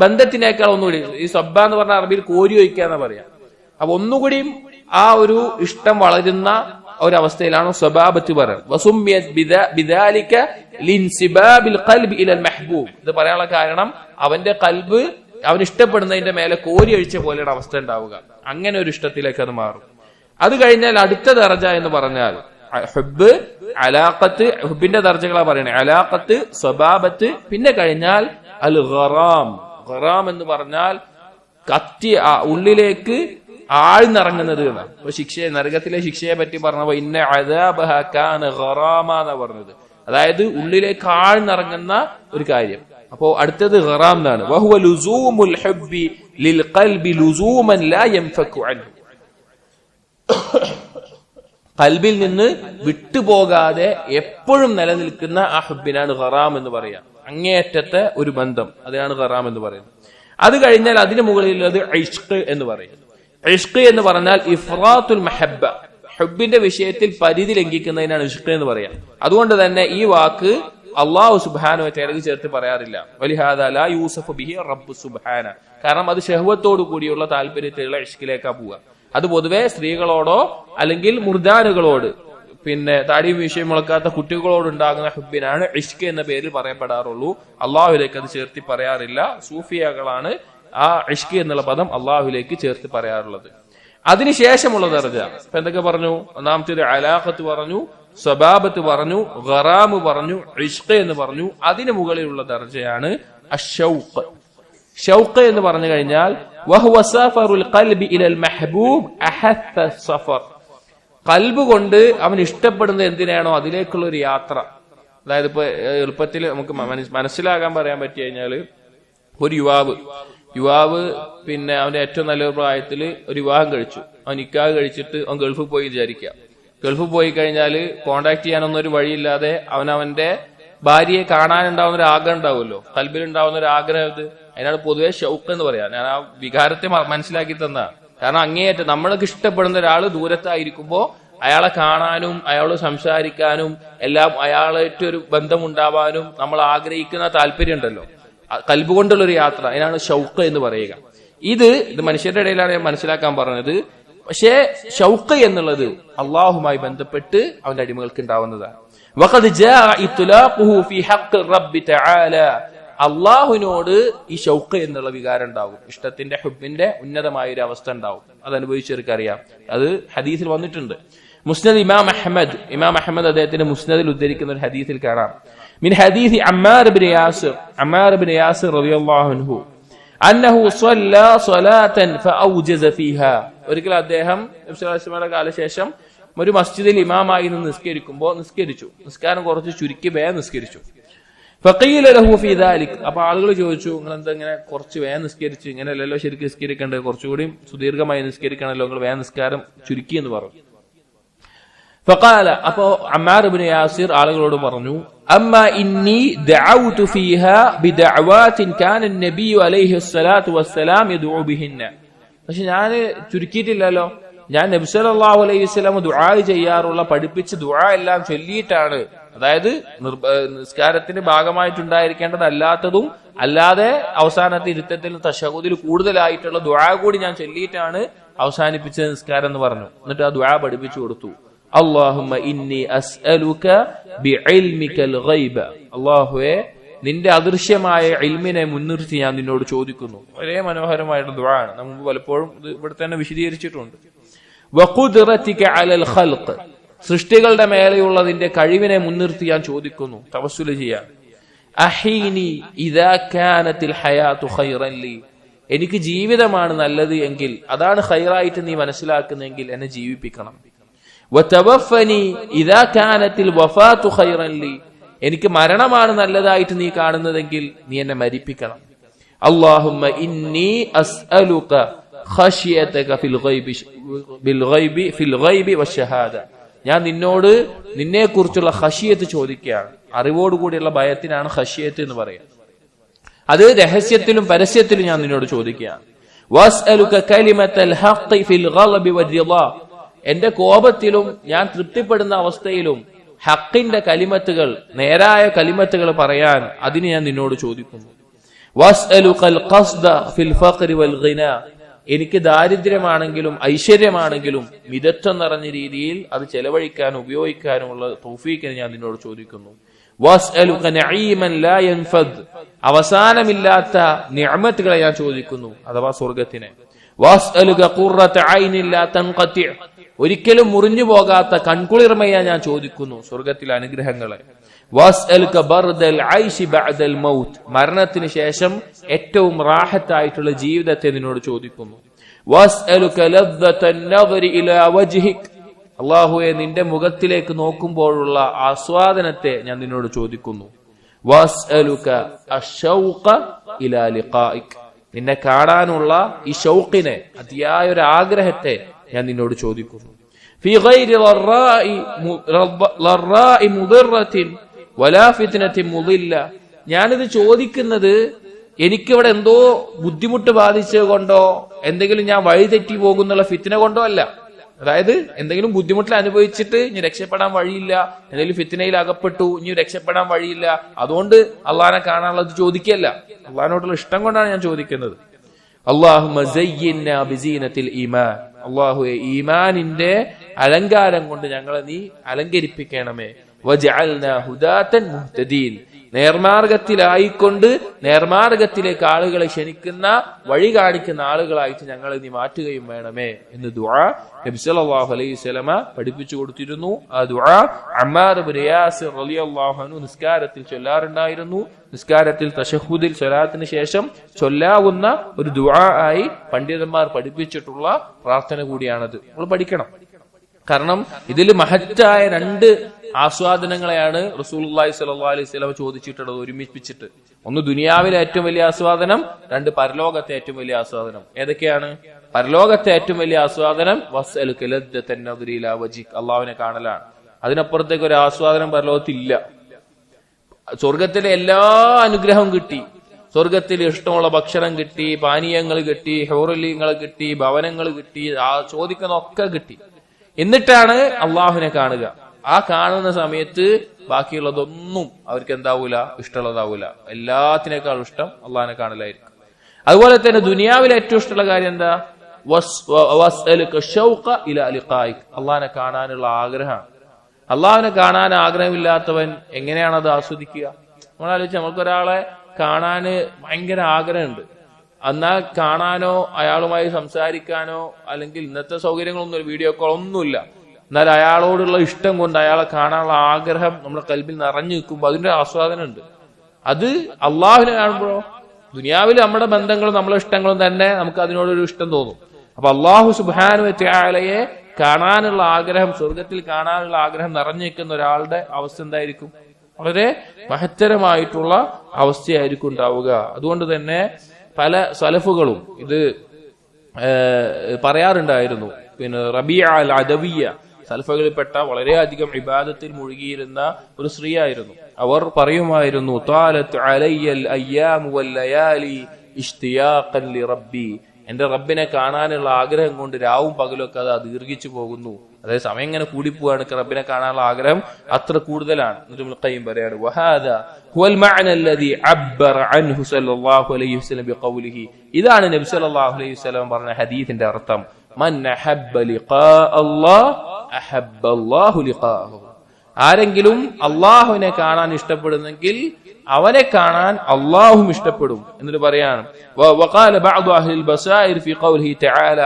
ബന്ധത്തിനേക്കാൾ ഒന്നുകൂടി, ഈ സ്വബ എന്ന് പറഞ്ഞ അറബിയിൽ കോരി ഒഴിക്കാന്ന് പറയാം. അപ്പൊ ഒന്നുകൂടിയും ആ ഒരു ഇഷ്ടം വളരുന്ന ഒരവസ്ഥയിലാണ് സ്വബാബത്ത് പറയുന്നത്. ഇത് പറയാനുള്ള കാരണം അവന്റെ കൽബ് അവൻ ഇഷ്ടപ്പെടുന്നതിന്റെ മേലെ കോരി ഒഴിച്ച പോലെയാണ് അവസ്ഥ ഉണ്ടാവുക. അങ്ങനെ ഒരു ഇഷ്ടത്തിലേക്ക് അത് മാറും. അത് കഴിഞ്ഞാൽ അടുത്ത ദർജ എന്ന് പറഞ്ഞാൽ ഹുബ്, അലാഖത്ത്, ഹുബിന്റെ ദർജകളാ പറയണേ. അലാഖത്ത്, സ്വബാബത്ത്, പിന്നെ കഴിഞ്ഞാൽ അൽ ഖറാം. ഖറാം എന്ന് പറഞ്ഞാൽ കത്തി ഉള്ളിലേക്ക് ആഴ്ന്നിറങ്ങുന്നത് എന്നാണ്. ഇപ്പൊ നരകത്തിലെ ശിക്ഷയെ പറ്റി പറഞ്ഞപ്പോ ഇന്ന അദാബഹ കാന ഖറാമ എന്നാ പറഞ്ഞത്. അതായത് ഉള്ളിലേക്ക് ആഴ്ന്നിറങ്ങുന്ന ഒരു കാര്യം. അപ്പോ അടുത്തത് ഖറാം എന്നാണ്. വഹുവ ലുസൂമുൽ ഹുബ്ബി ലിൽ ഖൽബി ലുസൂമൻ ലാ യൻഫകു അൻഹു. കൽബിൽ നിന്ന് വിട്ടുപോകാതെ എപ്പോഴും നിലനിൽക്കുന്ന ആ ഹുബിനാണ് ഖറാം എന്ന് പറയാം. അങ്ങേയറ്റത്തെ ഒരു ബന്ധം, അതിനാണ് ഖറാം എന്ന് പറയുന്നത്. അത് കഴിഞ്ഞാൽ അതിന് മുകളിലുള്ളത് ഇഷ്ഖ് എന്ന് പറയും. ഇഷ്ഖ് എന്ന് പറഞ്ഞാൽ ഇഫ്റാത്തുൽ മഹബ്ബ, ഹുബിന്റെ വിഷയത്തിൽ പരിധി ലംഘിക്കുന്നതിനാണ് ഇഷ്ഖ് എന്ന് പറയാം. അതുകൊണ്ട് തന്നെ ഈ വാക്ക് അള്ളാഹു സുബ്ഹാനഹു വ തആലയ്ക്ക് ചേർത്ത് പറയാറില്ല. വലിഹാദാ ലാ യൂസഫു ബിഹി റബ്ബു സുബ്ഹാന. കാരണം അത് ശഹ്വത്തോടു കൂടിയുള്ള താല്പര്യത്തിലുള്ള ഇഷ്ഖിലേക്കാ പോവുക. അത് പൊതുവെ സ്ത്രീകളോടോ അല്ലെങ്കിൽ മുർദാനുകളോട്, പിന്നെ താടിയും വിഷയം മുളക്കാത്ത കുട്ടികളോട് ഉണ്ടാകുന്ന ഹുബിനാണ് ഇഷ്ക് എന്ന പേരിൽ പറയപ്പെടാറുള്ളൂ. അള്ളാഹുലേക്ക് അത് ചേർത്തി പറയാറില്ല. സൂഫിയകളാണ് ആ ഇഷ്ക് എന്നുള്ള പദം അള്ളാഹുലേക്ക് ചേർത്ത് പറയാറുള്ളത്. അതിനുശേഷമുള്ള ദർജ ഇപ്പൊ എന്തൊക്കെ പറഞ്ഞു? ഒന്നാമത്തേത് അലാഖത്ത് പറഞ്ഞു, സ്വബാബത്ത് പറഞ്ഞു, ഖറാമ് പറഞ്ഞു, ഇഷ്ക് എന്ന് പറഞ്ഞു. അതിന് മുകളിലുള്ള ദർജയാണ് അശ്ശൗഖ്. ഷൗഖ് എന്ന് പറഞ്ഞു കഴിഞ്ഞാൽ വഹുവ സഫറുൽ ഖൽബി ഇലൽ മഹ്ബൂബ് അഹത്ത സഫർ. കൽബ് കൊണ്ട് അവൻ ഇഷ്ടപ്പെടുന്നത് എന്തിനാണോ അതിലേക്കുള്ള ഒരു യാത്ര. അതായത് ഇപ്പൊ എളുപ്പത്തിൽ നമുക്ക് മനസ്സിലാകാൻ പറയാൻ പറ്റി കഴിഞ്ഞാല് ഒരു യുവാവ് പിന്നെ അവന്റെ ഏറ്റവും നല്ലൊരു പ്രായത്തിൽ ഒരു വിവാഹം കഴിച്ചു. അവൻ നിക്കാഹ് കഴിച്ചിട്ട് അവൻ ഗൾഫിൽ പോയി വിചാരിക്കുക. ഗൾഫിൽ പോയി കഴിഞ്ഞാല് കോണ്ടാക്ട് ചെയ്യാനൊന്നും ഒരു വഴിയില്ലാതെ അവന്റെ ഭാര്യയെ കാണാനുണ്ടാവുന്ന ഒരു ആഗ്രഹം ഉണ്ടാവുമല്ലോ, കൽബിലുണ്ടാവുന്ന ഒരു ആഗ്രഹം. ഇത് അതിനാണ് പൊതുവെ ഷൗക്ക് എന്ന് പറയാം. ഞാൻ ആ വികാരത്തെ മനസ്സിലാക്കി തന്നതാണ്. കാരണം അങ്ങേയറ്റം നമ്മൾക്ക് ഇഷ്ടപ്പെടുന്ന ഒരാൾ ദൂരത്തായിരിക്കുമ്പോ അയാളെ കാണാനും അയാളോട് സംസാരിക്കാനും എല്ലാം അയാളായിട്ടൊരു ബന്ധമുണ്ടാവാനും നമ്മൾ ആഗ്രഹിക്കുന്ന താല്പര്യം ഉണ്ടല്ലോ, കൽബ് കൊണ്ടുള്ളൊരു യാത്ര, അതിനാണ് ഷൗക്ക് എന്ന് പറയുക. ഇത് മനുഷ്യരുടെ ഇടയിലാണ് ഞാൻ മനസ്സിലാക്കാൻ പറഞ്ഞത്. പക്ഷേ ഷൗക്ക് എന്നുള്ളത് അള്ളാഹുമായി ബന്ധപ്പെട്ട് അവന്റെ അടിമകൾക്ക് ഉണ്ടാവുന്നതാണ്. അള്ളാഹുവിനോട് ഈ ഷൗക്ക് എന്നുള്ള വികാരം ഉണ്ടാവും. ഇഷ്ടത്തിന്റെ ഹുബിന്റെ ഉന്നതമായ ഒരു അവസ്ഥ ഉണ്ടാവും. അത് അനുഭവിച്ചവർക്കറിയാം. അത് ഹദീസിൽ വന്നിട്ടുണ്ട്. മുസ്നദ് ഇമാം അഹമ്മദ് അദ്ദേഹത്തിന്റെ മുസ്നദിൽ ഉദ്ധരിക്കുന്ന ഒരു ഹദീസിൽ കാണാം. മിൻ ഹദീസ് അമ്മാർ ഇബ്നു യാസിർ റളിയല്ലാഹു അൻഹു അന്നഹു സ്വല്ലാ സ്വലാതൻ ഫഔജസ ഫീഹാ. ഒരിക്കൽ അദ്ദേഹം നബി സല്ലല്ലാഹു അലൈഹി വസല്ലമയുടെ കാലശേഷം ഒരു മസ്ജിദിൽ ഇമാമായി നിന്ന് നിസ്കരിച്ചു. നിസ്കാരം കുറച്ച് ചുരുക്കി വേഗം നിസ്കരിച്ചു. ഫഖീല ലഹു ഫീ ദാലിക്. അപ്പൊ ആളുകൾ ചോദിച്ചു, നിങ്ങൾ എന്താ ഇങ്ങനെ കുറച്ച് വേഗം നിസ്കരിച്ചു? ഇങ്ങനെയല്ലല്ലോ ശരിക്കും നിസ്കരിക്കേണ്ടത്, കുറച്ചുകൂടി സുദീർഘമായി നിസ്കരിക്കണമല്ലോ, നിങ്ങൾ വേഗം നിസ്കാരം ചുരുക്കി എന്ന് പറഞ്ഞു. ഫഖാല, അപ്പോ അമ്മാർ ഇബ്നു യാസിർ ആളുകളോട് പറഞ്ഞു, അമ്മാ ഇന്നി ദഅഉതു ഫീഹാ ബിദഅവാതിൻ കാന നബി അലൈഹി സ്വലാത്തു വസ്സലാം യദഉ ബിഹിന്ന. പക്ഷെ ഞാൻ ചുരുക്കിയിട്ടില്ലല്ലോ. ഞാൻ നബി സല്ലല്ലാഹു അലൈഹി വസല്ലം ദുആ ചെയ്യാറുള്ള പഠിപ്പിച്ച ദുആ എല്ലാം ചൊല്ലിയിട്ടാണ്. അതായത് നിസ്കാരത്തിന്റെ ഭാഗമായിട്ടുണ്ടായിരിക്കേണ്ടതല്ലാത്തതും അല്ലാതെ അവസാനത്തെ ഇരുത്തത്തിൽ തശഹുദിൽ കൂടുതലായിട്ടുള്ള ദുആ കൂടി ഞാൻ ചൊല്ലിയിട്ടാണ് അവസാനിപ്പിച്ച നിസ്കാരം എന്ന് പറഞ്ഞു. എന്നിട്ട് ആ ദുആ പഠിപ്പിച്ചു കൊടുത്തു. അല്ലാഹുമ്മ ഇന്നി അസ്അലുക ബിഇൽമികൽ ഗൈബ. അല്ലാഹുവേ, നിന്റെ അദൃശ്യമായ ഇൽമിനെ മുൻനിർത്തി ഞാൻ നിന്നോട് ചോദിക്കുന്നു. വളരെ മനോഹരമായിട്ടുള്ള ദുആ ആണ്. നമുക്ക് പലപ്പോഴും ഇവിടെ തന്നെ വിശദീകരിച്ചിട്ടുണ്ട്. വഖുദ്റതിക അലൽ ഖൽഖ്. സൃഷ്ടികളുടെ മേലെയുള്ളതിന്റെ കഴിവിനെ മുൻനിർത്തി ഞാൻ ചോദിക്കുന്നു, തവസ്സുൽ ചെയ്യാൻ. അഹീനി ഇദാ കാനത്തിൽ ഹയാതു ഖൈറൻ ലി. എനിക്ക് ജീവിതമാണ് നല്ലത് എങ്കിൽ, അതാണ് ഖൈറായിട്ട് നീ മനസ്സിലാക്കുന്നെങ്കിൽ എന്നെ ജീവിപ്പിക്കണം. വതവഫനി ഇദാ കാനത്തിൽ വഫാതു ഖൈറൻ ലി. എനിക്ക് മരണമാണ് നല്ലതായിട്ട് നീ കാണുന്നതെങ്കിൽ നീ എന്നെ മരിപ്പിക്കണം. അല്ലാഹുമ്മ ഇന്നി അസ്അലുക ഖശിയതക ഫിൽ ഗൈബി വശഹാദ. ഞാൻ നിന്നോട് നിന്നെ കുറിച്ചുള്ള ഖശിയത്ത് ചോദിക്കുകയാണ്. അറിവോടുകൂടിയുള്ള ഭയത്തിനാണ് ഖശിയത്ത് എന്ന് പറയുക. അത് രഹസ്യത്തിലും പരസ്യത്തിലും ഞാൻ നിന്നോട് ചോദിക്കുകയാണ്. വസ്അലുക കലിമത്തൽ ഹഖ് ഫിൽ ഗളബി വരിളാ. എന്റെ കോപത്തിലും ഞാൻ തൃപ്തിപ്പെടുന്ന അവസ്ഥയിലും ഹക്കിന്റെ കലിമത്തുകൾ, നേരായ കലിമത്തുകൾ പറയാൻ അതിന് ഞാൻ നിന്നോട് ചോദിക്കുന്നു. വസ്അലുകൽ ഖസ്ദ ഫിൽ ഫഖ്രി വൽ ഗിനാ. എനിക്ക് ദാരിദ്ര്യമാണെങ്കിലും ഐശ്വര്യമാണെങ്കിലും മിതത്വം നിറഞ്ഞ രീതിയിൽ അത് ചെലവഴിക്കാനും ഉപയോഗിക്കാനുമുള്ള തൗഫീഖിനെ ഞാൻ നിന്നോട് ചോദിക്കുന്നു. വസ്അലുക നഈമൻ ലാ യൻഫദ്. അവസാനമില്ലാത്ത നിഅമത്തുകളെ ഞാൻ ചോദിക്കുന്നു, അഥവാ സ്വർഗത്തിനെ. വസ്അലുക ഖുർറത ഐനിൻ ലാ തൻഖതി. ഒരിക്കലും മുറിഞ്ഞു പോകാത്ത കൺകുളിർമയെ ഞാൻ ചോദിക്കുന്നു, സ്വർഗത്തിലെ അനുഗ്രഹങ്ങളെ. വസ്അലുക ബർദൽ ഐശി ബഅദൽ മൗത്ത്. മരണത്തിന് ശേഷം ഏറ്റവും റാഹത്തായിട്ടുള്ള ജീവിതത്തെ നിന്നോട് ചോദിക്കുന്നു. വസ്അലുക ലദ്ദതൻ നദരി ഇലാ വജ്ഹിക്. അല്ലാഹുവേ, നിന്റെ മുഖത്തിലേക്ക് നോക്കുമ്പോഴുള്ള ആസ്വാദനത്തെ ഞാൻ നിന്നോട് ചോദിക്കുന്നു. വസ്അലുക അശ്ശൗഖ ഇലാ ലിഖാഇക്. നിന്നെ കാണാനുള്ള ഈ ഷൗഖിനെ, അതിയായ ഒരു ആഗ്രഹത്തെ ഞാൻ നിന്നോട് ചോദിക്കുന്നു. ഫീ ഗൈരി ലറാഇ മുദിറത്തിൻ വലാ ഫിത്നത്തിൻ മുദില്ല. ഞാനിത് ചോദിക്കുന്നത് എനിക്കിവിടെ എന്തോ ബുദ്ധിമുട്ട് ബാധിച്ചത് കൊണ്ടോ എന്തെങ്കിലും ഞാൻ വഴിതെറ്റി പോകുന്നുള്ള ഫിത്ന കൊണ്ടോ അല്ല. അതായത് എന്തെങ്കിലും ബുദ്ധിമുട്ടിൽ അനുഭവിച്ചിട്ട് ഇനി രക്ഷപ്പെടാൻ വഴിയില്ല, എന്തെങ്കിലും ഫിത്നയിൽ അകപ്പെട്ടു, ഇനി രക്ഷപ്പെടാൻ വഴിയില്ല, അതുകൊണ്ട് അള്ളാഹിനെ കാണാനുള്ളത് ചോദിക്കല്ല. അള്ളാഹിനോടുള്ള ഇഷ്ടം കൊണ്ടാണ് ഞാൻ ചോദിക്കുന്നത്. അല്ലാഹുമ്മ സയ്യിന്നാ ബിസീനത്തിൽ ഈമാൻ. അല്ലാഹുവേ, ഈമാനിന്റെ അലങ്കാരം കൊണ്ട് ഞങ്ങളെ നീ അലങ്കരിപ്പിക്കണമേ. വജഅൽനാ ഹുദാതൻ മുഹ്തദീൻ. നേർമാർഗത്തിലായിക്കൊണ്ട് നേർമാർഗത്തിലേക്ക് ആളുകളെ ക്ഷണിക്കുന്ന, വഴി കാണിക്കുന്ന ആളുകളായിട്ട് ഞങ്ങളെ നീ മാറ്റുകയും വേണമേ എന്ന് ദുആ നബി സല്ലല്ലാഹു അലൈഹി വസല്ലമ പഠിപ്പിച്ചു കൊടുത്തിരുന്നു. ആ ദുആ അമ്മാർ ഇബ്നു യാസിർ റളിയല്ലാഹു അൻഹു നിസ്കാരത്തിൽ ചൊല്ലാറുണ്ടായിരുന്നു. നിസ്കാരത്തിൽ തശഹുദിൽ സ്വലാത്തിന് ശേഷം ചൊല്ലാവുന്ന ഒരു ദുആ ആയി പണ്ഡിതന്മാർ പഠിപ്പിച്ചിട്ടുള്ള പ്രാർത്ഥന കൂടിയാണത്. നമ്മൾ പഠിക്കണം. കാരണം ഇതിൽ മഹത്തായ രണ്ട് ആസ്വാദനങ്ങളെയാണ് റസൂലുള്ളാഹി സ്വല്ലല്ലാഹു അലൈഹി വസല്ലം ചോദിച്ചിട്ടുള്ളത് ഒരുമിപ്പിച്ചിട്ട്. ഒന്ന് ദുനിയാവിലെ ഏറ്റവും വലിയ ആസ്വാദനം, രണ്ട് പരലോകത്തെ ഏറ്റവും വലിയ ആസ്വാദനം. ഏതൊക്കെയാണ്? പരലോകത്തെ ഏറ്റവും വലിയ ആസ്വാദനം വസ്അലുക ലദ്ദതൻ നദരി ഇലാ വജ്ഹിക്. അല്ലാഹുവിനെ കാണലാണ്. അതിനപ്പുറത്തേക്ക് ഒരു ആസ്വാദനം പരലോകത്തില്ല. സ്വർഗത്തിലെ എല്ലാ അനുഗ്രഹവും കിട്ടി, സ്വർഗത്തിൽ ഇഷ്ടമുള്ള ഭക്ഷണം കിട്ടി, പാനീയങ്ങൾ കിട്ടി, ഹൂറുലീങ്ങൾ കിട്ടി, ഭവനങ്ങൾ കിട്ടി, ചോദിക്കുന്ന ഒക്കെ കിട്ടി. എന്നിട്ടാണ് അള്ളാഹുവിനെ കാണുക. ആ കാണുന്ന സമയത്ത് ബാക്കിയുള്ളതൊന്നും അവർക്ക് എന്താവൂല, ഇഷ്ടമുള്ളതാവൂല. എല്ലാത്തിനേക്കാളും ഇഷ്ടം അള്ളാഹിനെ കാണലായിരിക്കും. അതുപോലെ തന്നെ ദുനിയാവിലെ ഏറ്റവും ഇഷ്ടമുള്ള കാര്യം എന്താ? വസ്അലുക ശൗഖ ഇലാ ലിഖാഇക്. അള്ളാഹിനെ കാണാനുള്ള ആഗ്രഹമാണ്. അള്ളാഹുവിനെ കാണാൻ ആഗ്രഹമില്ലാത്തവൻ എങ്ങനെയാണ് അത് ആസ്വദിക്കുക? നമ്മളാലോചിച്ച്, നമുക്കൊരാളെ കാണാന് ഭയങ്കര ആഗ്രഹമുണ്ട്, എന്നാൽ കാണാനോ അയാളുമായി സംസാരിക്കാനോ അല്ലെങ്കിൽ ഇന്നത്തെ സൗകര്യങ്ങളൊന്നും, വീഡിയോ കോൾ ഒന്നുമില്ല, എന്നാൽ അയാളോടുള്ള ഇഷ്ടം കൊണ്ട് അയാളെ കാണാനുള്ള ആഗ്രഹം നമ്മുടെ കൽബിൽ നിറഞ്ഞു നിൽക്കുമ്പോൾ അതിന്റെ ആസ്വാദനം ഉണ്ട്. അത് അള്ളാഹുവിനെ കാണുമ്പോഴോ, ദുനിയാവിൽ നമ്മുടെ ബന്ധങ്ങളും നമ്മളെ ഇഷ്ടങ്ങളും തന്നെ നമുക്ക് അതിനോടൊരു ഇഷ്ടം തോന്നും. അപ്പൊ അള്ളാഹു സുബ്ഹാനഹു വ തആലയെ കാണാനുള്ള ആഗ്രഹം, സ്വർഗത്തിൽ കാണാനുള്ള ആഗ്രഹം നിറഞ്ഞു നിൽക്കുന്ന ഒരാളുടെ അവസ്ഥ എന്തായിരിക്കും? വളരെ മഹത്തരമായിട്ടുള്ള അവസ്ഥയായിരിക്കും ഉണ്ടാവുക. അതുകൊണ്ട് തന്നെ പല സലഫുകളും ഇത് പറയാറുണ്ടായിരുന്നു. പിന്നെ റബീഅ അൽ അദവിയ സലഫുകളിൽപ്പെട്ട വളരെയധികം ഇബാദത്തിൽ മുഴുകിയിരുന്ന ഒരു സ്ത്രീയായിരുന്നു. അവർ പറയുമായിരുന്നു, ത്വാലത്ത് അലയ്യൽ അയ്യാമു വൽ ലയാലി ഇഷ്തിയാഖൻ ലിറബ്ബി. എന്റെ റബ്ബിനെ കാണാനുള്ള ആഗ്രഹം കൊണ്ട് രാവും പകലൊക്കെ അത് ദീർഘിച്ചു പോകുന്നു. അതായത് സമയം ഇങ്ങനെ കൂടിപ്പോവാണ്, റബ്ബിനെ കാണാനുള്ള ആഗ്രഹം അത്ര കൂടുതലാണ്. ഇബ്നുൽ ഖയ്യിം പറയാണ്, വഹാദാ ഹുവൽ മഅന അല്ലദീ അബ്ബറ അൻഹു സല്ലല്ലാഹു അലൈഹി വസല്ലം ബിഖൗലിഹി. ഇതാണ് നബി സല്ലല്ലാഹു അലൈഹി വസല്ലം പറഞ്ഞ ഹദീസിന്റെ അർത്ഥം. മൻ അഹബ്ബ ലിഖാ അല്ലാഹ് അഹബ്ബ അല്ലാഹു ലിഖാഹു. ആരെങ്കിലും അള്ളാഹുവിനെ കാണാൻ ഇഷ്ടപ്പെടുന്നെങ്കിൽ അവനെ കാണാൻ അള്ളാഹും ഇഷ്ടപ്പെടും എന്നിട്ട് പറയാണ്. വഖാല ബഅദു അഹ്ലിൽ ബസായിർ ഫീ ഖൗലിഹി തആല.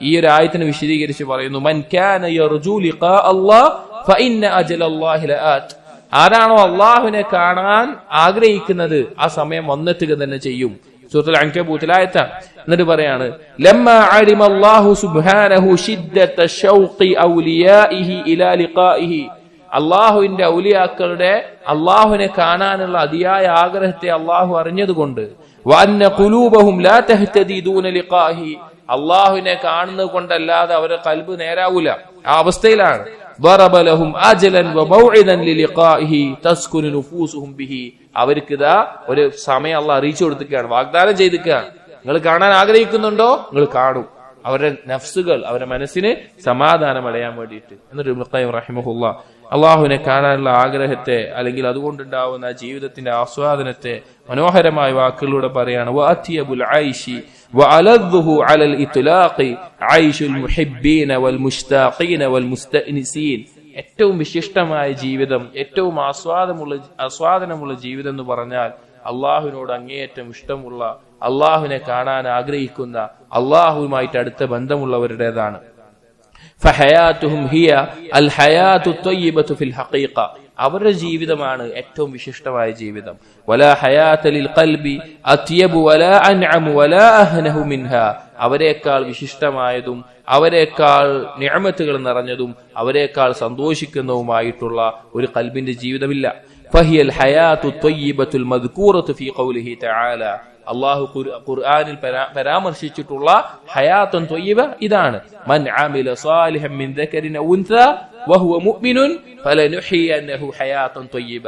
ഈ ഒരു ആയത്തിനെ വിശദീകരിച്ച് പറയുന്നു, മൻ കാന യർജു ലിഖാ അല്ലാഹ് ഫഇന്ന അജലല്ലാഹി ലആത്. ആരാണോ അള്ളാഹുവിനെ കാണാൻ ആഗ്രഹിക്കുന്നത് ആ സമയം വന്നെത്തുക തന്നെ ചെയ്യും. സൂറത്തുൽ അൻകബൂത്തിലായത്താണ്. എന്നിട്ട് പറയാണ്, ലമ്മാ അലിമ അല്ലാഹു സുബ്ഹാനഹു ശിദ്ദത ശൗഖി ഔലിയാഇഹി ഇലാ ലിഖാഇഹി. അള്ളാഹുവിന്റെ ഔലിയാക്കളുടെ അള്ളാഹുവിനെ കാണാനുള്ള അതിയായ ആഗ്രഹത്തെ അള്ളാഹു അറിഞ്ഞതുകൊണ്ട്, വഅന്ന ഖുലൂബഹും ലാ തഹ്തദി ദൂന ലിഖാഇഹി. അള്ളാഹുവിനെ കാണുന്നത് കൊണ്ടല്ലാതെ അവരുടെ കൽബ് നേരാവൂല. ആ അവസ്ഥയിലാണ്. ضرب لهم اجلا وموعدا للقائه تسكن نفوسهم به. അവർക്ക് ഇതാ ഒരു സമയം അള്ളാഹ് അറിയിച്ചു കൊടുത്തിരിക്കുകയാണ്, വാഗ്ദാനം ചെയ്തിരിക്കുകയാണ്. നിങ്ങൾ കാണാൻ ആഗ്രഹിക്കുന്നുണ്ടോ, നിങ്ങൾ കാണും. അവരുടെ നഫ്സുകൾ, അവരുടെ മനസ്സിന് സമാധാനം അടയാൻ വേണ്ടിയിട്ട്. എന്നിട്ട് ഇബ്നു ഖയ്യിം റഹിമഹുല്ലാഹ് അള്ളാഹുവിനെ കാണാനുള്ള ആഗ്രഹത്തെ അല്ലെങ്കിൽ അതുകൊണ്ടുണ്ടാവുന്ന ജീവിതത്തിന്റെ ആസ്വാദനത്തെ മനോഹരമായ വാക്കുകളിലൂടെ പറയാണ്. വഅതിയബുൽ ഐശി വഅലദ്ദുഹു അലൽ ഇത്ലാഖി ഐശുൽ മുഹിബ്ബീന വൽ മുശ്താഖീന വൽ മുസ്തഅനിസീൻ. ഏറ്റവും വിശിഷ്ടമായ ജീവിതം, ഏറ്റവും ആസ്വാദനമുള്ള ജീവിതം എന്ന് പറഞ്ഞാൽ അള്ളാഹുവിനോട് അങ്ങേയറ്റം ഇഷ്ടമുള്ള, അള്ളാഹുവിനെ കാണാൻ ആഗ്രഹിക്കുന്ന, അള്ളാഹുവുമായിട്ട് അടുത്ത ബന്ധമുള്ളവരുടേതാണ്. ഫഹയാതുഹും ഹിയ അൽ ഹയാതു ത്വയ്യിബതു ഫിൽ ഹഖീഖ. അവരുടെ ജീവിതമാണ് ഏറ്റവും വിശിഷ്ടമായ ജീവിതം. വലാ ഹയാത ലിൽ ഖൽബി അത്യബു വലാ അൻഅമു വലാ അഹ്നഹു മിൻഹാ. അവരെക്കാൾ വിശിഷ്ടമായതും അവരെക്കാൾ നിഅമത്തുകൾ നിറഞ്ഞതും അവരെക്കാൾ സന്തോഷിക്കുന്നതുമായിട്ടുള്ള ഒരു ഖൽബിന്റെ ജീവിതമില്ല. ഫഹിയൽ ഹയാതു ത്വയ്യിബത്തുൽ മദ്കൂറതു ഫീ ഖൗലിഹി തആല. അള്ളാഹു ഖുർആനിൽ പരാമർശിച്ചിട്ടുള്ള ഹയാത്തുൻ ത്വയ്യിബ ഇതാണ്. മൻ അമില സാലിഹൻ മിൻ ദക്കരിൻ ഔ ഉൻസാ വഹുവ മുഅ്മിനുൻ ഫലനുഹ്യിയന്നഹു ഹയാത്തുൻ ത്വയ്യിബ.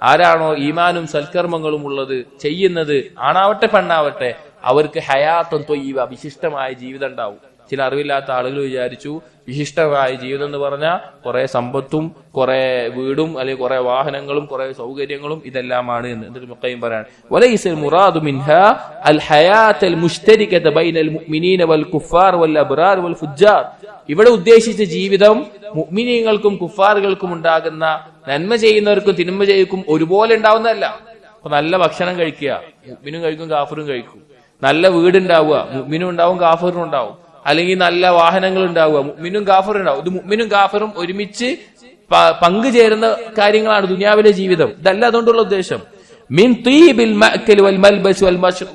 ആരാണോ ഈമാനും സൽക്കർമ്മങ്ങളും ഉള്ളത് ചെയ്യുന്നത്, ആണാവട്ടെ പെണ്ണാവട്ടെ, അവർക്ക് ഹയാത്തുൻ ത്വയ്യിബ വിശിഷ്ടമായ ജീവിതം ഉണ്ടാവും. ചില അറിവില്ലാത്ത ആളുകൾ വിചാരിച്ചു വിശിഷ്ടമായ ജീവിതം എന്ന് പറഞ്ഞാൽ കുറെ സമ്പത്തും കുറെ വീടും അല്ലെങ്കിൽ കുറെ വാഹനങ്ങളും കുറെ സൗകര്യങ്ങളും ഇതെല്ലാമാണ് എന്ന്. എന്നിട്ട് മുഖയും പറയാണ് വലൈസൽ മുറാദു മിൻഹാ അൽ ഹയാത്തുൽ മുശ്തരികത ബൈനൽ മുഅ്മിനീന വൽ കുഫാർ വൽ അബ്റാർ വൽ ഫുജ്ജാർ. ഇവിടെ ഉദ്ദേശിച്ച ജീവിതം മുഅ്മിനീങ്ങൾക്കും കുഫാറുകൾക്കും ഉണ്ടാകുന്ന, നന്മ ചെയ്യുന്നവർക്കും തിന്മ ചെയ്യുന്നവർക്കും ഒരുപോലെ ഉണ്ടാവുന്നതല്ല. അപ്പൊ നല്ല ഭക്ഷണം കഴിക്കുക, മുഅ്മിനും കഴിക്കും കാഫിറും കഴിക്കും. നല്ല വീടുണ്ടാവുക, മുഅ്മിനും ഉണ്ടാവും കാഫിറും ഉണ്ടാവും. അല്ലെങ്കിൽ നല്ല വാഹനങ്ങൾ ഉണ്ടാവുക, മുഅ്മിനും കാഫിറും ഉണ്ടാവും. ഇത് മുഅ്മിനും കാഫിറും ഒരുമിച്ച് പങ്കുചേരുന്ന കാര്യങ്ങളാണ് ദുനിയാവിലെ ജീവിതം. ഇതല്ല അതുകൊണ്ടുള്ള ഉദ്ദേശം. മിൻ തീബിൽ മഅ്കൽ വൽ മൽബസ്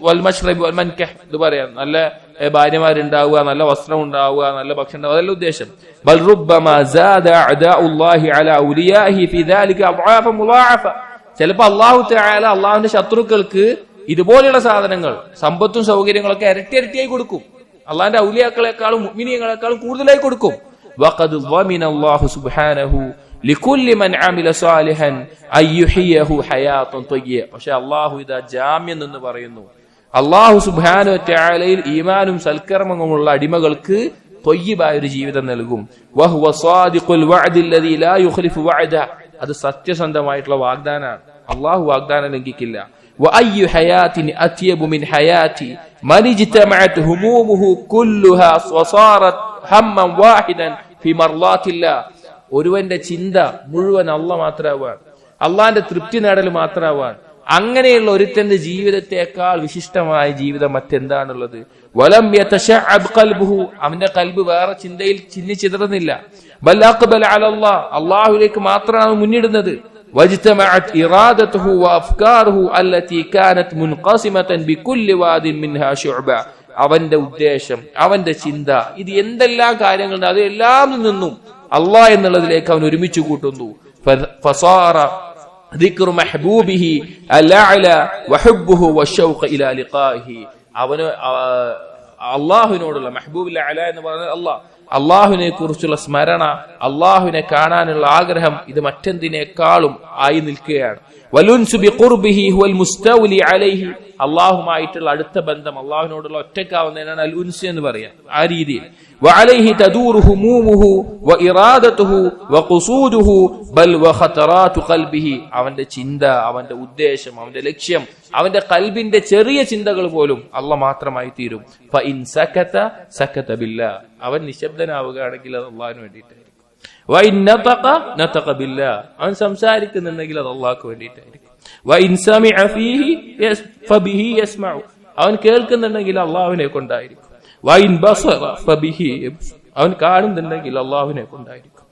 വൽ മശ്റബ് വൽ മൻകഹ്. ഇത് പറയാം, നല്ല ഭാര്യമാരുണ്ടാവുക, നല്ല വസ്ത്രം ഉണ്ടാവുക, നല്ല ഭക്ഷണം ഉണ്ടാവുക, അതല്ല ഉദ്ദേശം. ബൽ റുബ്ബമാ സാദ അഅദാഉല്ലാഹി അലാ ഔലിയാഹി ഫി ദാലിക അദ്ആഫ മുളാഅഫ. ചിലപ്പോൾ അല്ലാഹു തആല അല്ലാഹുവിന്റെ ശത്രുക്കൾക്ക് ഇതുപോലെയുള്ള സാധനങ്ങൾ, സമ്പത്തും സൗകര്യങ്ങളൊക്കെ ഇരട്ടി ഇരട്ടിയായി കൊടുക്കും. അള്ളാന്റെ ഔലിയാക്കളെക്കാളും മുഅ്മിനീങ്ങളെക്കാളും കൂടുതലായി കൊടുക്കും. വഖദ് ളമിന അല്ലാഹു സുബ്ഹാനഹു ലികുല്ലി മൻ അമില സാലിഹൻ അയ്യുഹിയഹു ഹയാത്തുൻ ത്വയ്യിബ. പക്ഷേ അല്ലാഹു ഇദാ ജാമ്യം എന്ന് പറയുന്നു. അല്ലാഹു സുബ്ഹാനഹു വതആലയിൽ ഈമാനും സൽക്കർമ്മങ്ങളുമുള്ള അടിമകൾക്ക് ത്വയ്യിബായ ഒരു ജീവിതം നൽകും. വഹുവ സാദിഖുൽ വഅദി അല്ലദീ ലാ യുഖ്ലിഫു വഅദ. അത് സത്യസന്ധമായിട്ടുള്ള വാഗ്ദാനമാണ്. അല്ലാഹു വാഗ്ദാനം ലംഘിക്കില്ല. وأي حياة أطيب من حياتي من اجتمعت همومه كلها وصارت هما واحدا في مرضات الله. ഒരുവന്റെ ചിന്ത മുഴുവൻ അല്ലാഹ് മാത്രമാവാൻ, അള്ളാന്റെ തൃപ്തി നേടൽ മാത്രമാവാൻ. അങ്ങനെയുള്ള ഒരുത്തന്റെ ജീവിതത്തെക്കാൾ വിശിഷ്ടമായ ജീവിതം മറ്റെന്താണുള്ളത്? വലം യതശഅബ് ഖൽബുഹു. അവന്റെ കൽബ് വേറെ ചിന്തയിൽ ചിന്നിച്ചിതറുന്നില്ല. ബൽ അഖ്ബല അലല്ലാഹ്. അല്ലാഹുവിലേക്ക് മാത്രമാണ് മുന്നിടുന്നത്. واجتمعت إرادته وأفكاره التي كانت منقسمة بكل واد منها شعبة. അവന്റെ ഉദ്ദേശം, അവന്റെ ചിന്ത, ഇത് എന്തെല്ലാം കാര്യങ്ങളുണ്ട് അതെല്ലാം നിന്നും അള്ളാഹ് എന്നുള്ളതിലേക്ക് അവൻ ഒരുമിച്ച് കൂട്ടുന്നു. فصار ذكر محبوبه الأعلى وحبه والشوق إلى لقائه. അവന് അള്ളാഹുവിനോടുള്ള മെഹബൂബുൽ അഅല എന്ന് പറയുന്നത് അള്ളാഹുവിനെ കുറിച്ചുള്ള സ്മരണ, അള്ളാഹുവിനെ കാണാനുള്ള ആഗ്രഹം, ഇത് മറ്റെന്തിനേക്കാളും ആയി നിൽക്കുകയാണ്. വലുൻസു ബിഖുർബിഹി ഹുവൽ മുസ്തൗലി അലൈഹി. അള്ളാഹുമായിട്ടുള്ള അടുത്ത ബന്ധം, അള്ളാഹുവിനോടുള്ള ഒറ്റക്കാവുന്നതിനാണ് അൽ ഉൻസ് എന്ന് പറയാം. ആ രീതിയിൽ വഅലൈഹി തദൂറു ഹുമൂമുഹു വഇറാദതുഹു വഖുസൂദുഹു ബൽ വഖതറാതു ഖൽബിഹി. അവന്റെ ചിന്ത, അവന്റെ ഉദ്ദേശം, അവന്റെ ലക്ഷ്യം, അവന്റെ ഖൽബിന്റെ ചെറിയ ചിന്തകൾ പോലും അള്ളാഹ് മാത്രമായി തീരും. ഫഇൻ സകത സകത ബില്ലാഹ്. അവൻ നിശബ്ദനാവുകയാണെങ്കിൽ അത് അള്ളാഹിന് വേണ്ടിയിട്ടായിരിക്കും. വഇൻ നതഖ നതഖ ബില്ലാഹ്. അവൻ സംസാരിക്കുന്നുണ്ടെങ്കിൽ അത് അള്ളാഹ്ക്ക് വേണ്ടിയിട്ടായിരിക്കും. വഇൻ സമിഅ ഫീഹി ഫബിഹി യസ്മഉ. അവൻ കേൾക്കുന്നുണ്ടെങ്കിൽ അള്ളാഹുവിനെ കൊണ്ടായിരിക്കും. വഇൻ ബസറ ഫബിഹി. അവൻ കാണുന്നുണ്ടെങ്കിൽ അള്ളാഹുവിനെ കൊണ്ടായിരിക്കും.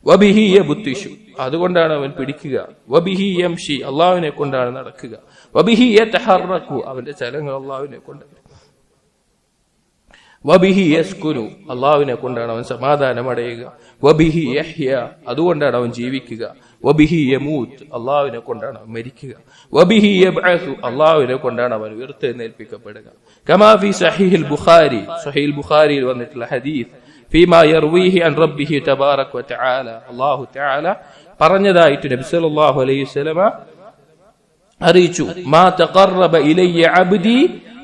വബിഹി യബ്തിഷു. അതുകൊണ്ടാണ് അവൻ പിടിക്കുക. വബിഹി യംഷി. അള്ളാഹുവിനെ കൊണ്ടാണ് നടക്കുക. വബിഹി യതഹറകു. അവന്റെ ചലനങ്ങൾ അള്ളാഹുവിനെ കൊണ്ടായിരിക്കും. വബിഹി യസ്കുനു. അള്ളാഹുവിനെ കൊണ്ടാണ് അവൻ സമാധാനം അടയുക. വബിഹി യഹ്യ. അതുകൊണ്ടാണ് അവൻ ജീവിക്കുക. വബിഹി യമൂത്ത്, അള്ളാഹുവിനെ കൊണ്ടാണ് അവൻ മരിക്കുക. വബിഹി യബ്അസു, അള്ളാഹുവിനെ കൊണ്ടാണ് അവൻ ഉയർത്തെഴുന്നേൽപ്പിക്കപ്പെടുക. കമാ ഫി സഹീഹുൽ ബുഖാരി, സഹീഹുൽ ബുഖാരിയിൽ വന്നിട്ടുള്ള ഹദീസ്, ഫീമാ യർവീഹി അൻ റബ്ബിഹി തബാറക വതആല, അല്ലാഹു തആല പറഞ്ഞതായിട്ട് നബി സല്ലല്ലാഹു അലൈഹി വസല്ലമ അറിയിച്ചു, മാ തഖറബ ഇലയ്യ അബ്ദി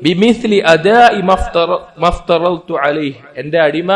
ബിമിസ്ലി അദാഇ മഫ്തറൽതു അലൈഹി, എന്റെ അടിമ